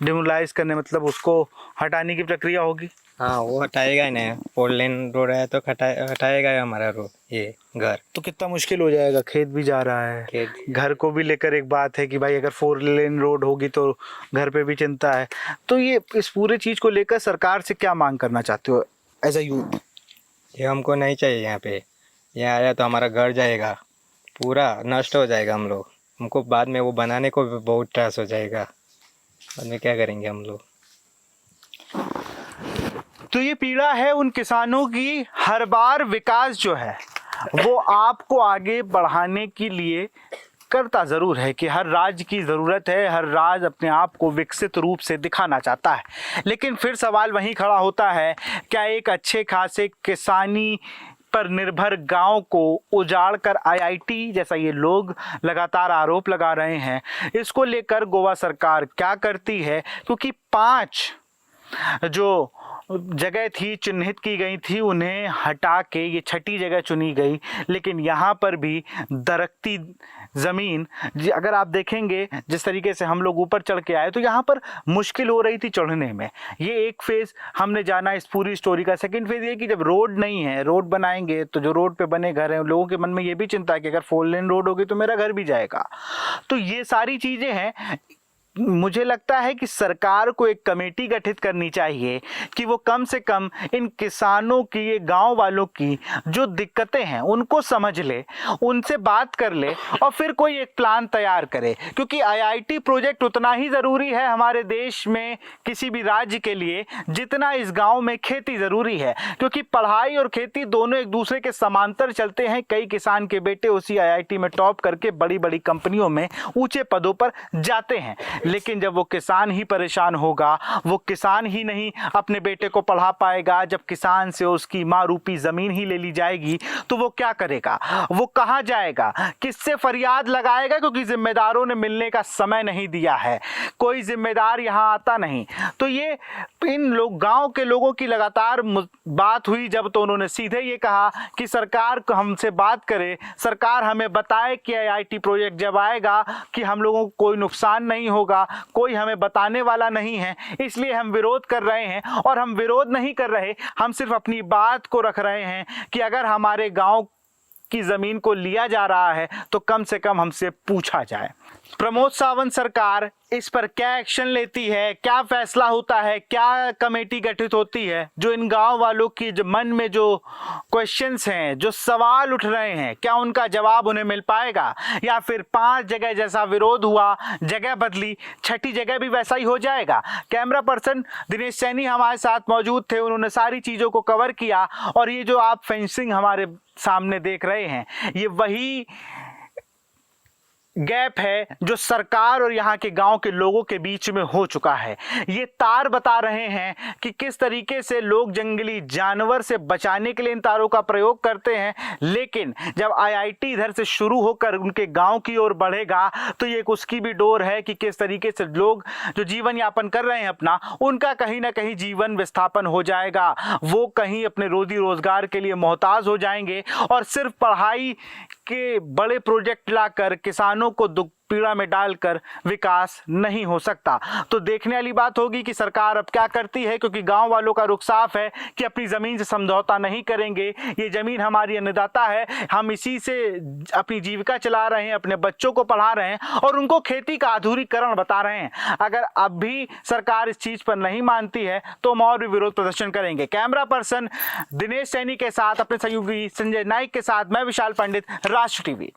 डिमोलाइज करने, मतलब उसको हटाने की प्रक्रिया होगी? हाँ, वो हटाएगा ही नहीं, 4 लेन रोड है तो हटाएगा ही हमारा रोड, ये घर। तो कितना मुश्किल हो जाएगा, खेत भी जा रहा है, खेत घर को भी लेकर एक बात है कि भाई अगर 4 लेन रोड होगी तो घर पे भी चिंता है। तो ये इस पूरे चीज़ को लेकर सरकार से क्या मांग करना चाहते हो एज अ यूथ? ये हमको नहीं चाहिए यहाँ पे, यहाँ आया तो हमारा घर जाएगा, पूरा नष्ट हो जाएगा हम लोग, हमको बाद में वो बनाने को भी बहुत त्रास हो जाएगा, बाद में क्या करेंगे हम लोग। तो ये पीड़ा है उन किसानों की। हर बार विकास जो है वो आपको आगे बढ़ाने के लिए करता ज़रूर है कि हर राज्य की ज़रूरत है, हर राज्य अपने आप को विकसित रूप से दिखाना चाहता है, लेकिन फिर सवाल वहीं खड़ा होता है, क्या एक अच्छे खासे किसानी पर निर्भर गांव को उजाड़ कर आईआईटी जैसा ये लोग लगातार आरोप लगा रहे हैं, इसको लेकर गोवा सरकार क्या करती है? क्योंकि 5 जो जगह थी चिन्हित की गई थी उन्हें हटा के ये 6ठी जगह चुनी गई, लेकिन यहाँ पर भी दरकती ज़मीन, अगर आप देखेंगे जिस तरीके से हम लोग ऊपर चढ़ के आए तो यहाँ पर मुश्किल हो रही थी चढ़ने में। ये एक फेज़ हमने जाना इस पूरी स्टोरी का। सेकंड फेज़ ये कि जब रोड नहीं है, रोड बनाएंगे तो जो रोड पे बने घर हैं लोगों के मन में ये भी चिंता है कि अगर 4 लेन रोड होगी तो मेरा घर भी जाएगा। तो ये सारी चीज़ें हैं। मुझे लगता है कि सरकार को एक कमेटी गठित करनी चाहिए कि वो कम से कम इन किसानों की, ये गांव वालों की जो दिक्कतें हैं उनको समझ ले, उनसे बात कर ले और फिर कोई एक प्लान तैयार करे। क्योंकि आईआईटी प्रोजेक्ट उतना ही ज़रूरी है हमारे देश में किसी भी राज्य के लिए जितना इस गांव में खेती ज़रूरी है, क्योंकि पढ़ाई और खेती दोनों एक दूसरे के समांतर चलते हैं। कई किसान के बेटे उसी आईआईटी में टॉप करके बड़ी बड़ी कंपनियों में ऊंचे पदों पर जाते हैं, लेकिन जब वो किसान ही परेशान होगा, वो किसान ही नहीं अपने बेटे को पढ़ा पाएगा, जब किसान से उसकी माँ रूपी ज़मीन ही ले ली जाएगी तो वो क्या करेगा? वो कहाँ जाएगा? किससे फरियाद लगाएगा? क्योंकि जिम्मेदारों ने मिलने का समय नहीं दिया है, कोई जिम्मेदार यहाँ आता नहीं। तो ये इन लोग, गांव के लोगों की लगातार बात हुई जब, तो उन्होंने सीधे ये कहा कि सरकार को हमसे बात करे, सरकार हमें बताए कि आईआईटी प्रोजेक्ट जब आएगा कि हम लोगों को कोई नुकसान नहीं होगा, कोई हमें बताने वाला नहीं है, इसलिए हम विरोध कर रहे हैं। और हम विरोध नहीं कर रहे, हम सिर्फ अपनी बात को रख रहे हैं कि अगर हमारे गांव की जमीन को लिया जा रहा है तो कम से कम हमसे पूछा जाए। प्रमोद सावंत सरकार इस पर क्या एक्शन लेती है, क्या फैसला होता है, क्या कमेटी गठित होती है, जो इन गांव वालों की जो मन में जो क्वेश्चंस हैं, जो सवाल उठ रहे हैं, क्या उनका जवाब उन्हें मिल पाएगा? या फिर 5 जगह जैसा विरोध हुआ, जगह बदली, 6ठी जगह भी वैसा ही हो जाएगा? कैमरा पर्सन दिनेश सैनी हमारे साथ मौजूद थे, उन्होंने सारी चीज़ों को कवर किया। और ये जो आप फेंसिंग हमारे सामने देख रहे हैं, ये वही गैप है जो सरकार और यहाँ के गांव के लोगों के बीच में हो चुका है। ये तार बता रहे हैं कि किस तरीके से लोग जंगली जानवर से बचाने के लिए इन तारों का प्रयोग करते हैं, लेकिन जब आईआईटी इधर से शुरू होकर उनके गांव की ओर बढ़ेगा तो ये उसकी भी डोर है कि किस तरीके से लोग जो जीवन यापन कर रहे हैं अपना, उनका कहीं ना कहीं जीवन विस्थापन हो जाएगा। वो कहीं अपने रोजी रोजगार के लिए मोहताज हो जाएंगे और सिर्फ पढ़ाई के बड़े प्रोजेक्ट लाकर किसानों को दुख पीड़ा में डालकर विकास नहीं हो सकता। तो देखने वाली बात होगी कि सरकार अब क्या करती है, क्योंकि गांव वालों का रुख साफ है कि अपनी ज़मीन से समझौता नहीं करेंगे। ये ज़मीन हमारी अन्नदाता है, हम इसी से अपनी जीविका चला रहे हैं, अपने बच्चों को पढ़ा रहे हैं और उनको खेती का आधुनिकीकरण बता रहे हैं। अगर अब भी सरकार इस चीज़ पर नहीं मानती है तो हम और भी विरोध प्रदर्शन करेंगे। कैमरा पर्सन दिनेश सैनी के साथ, अपने सहयोगी संजय नाइक के साथ, मैं विशाल पंडित, राष्ट्र टीवी।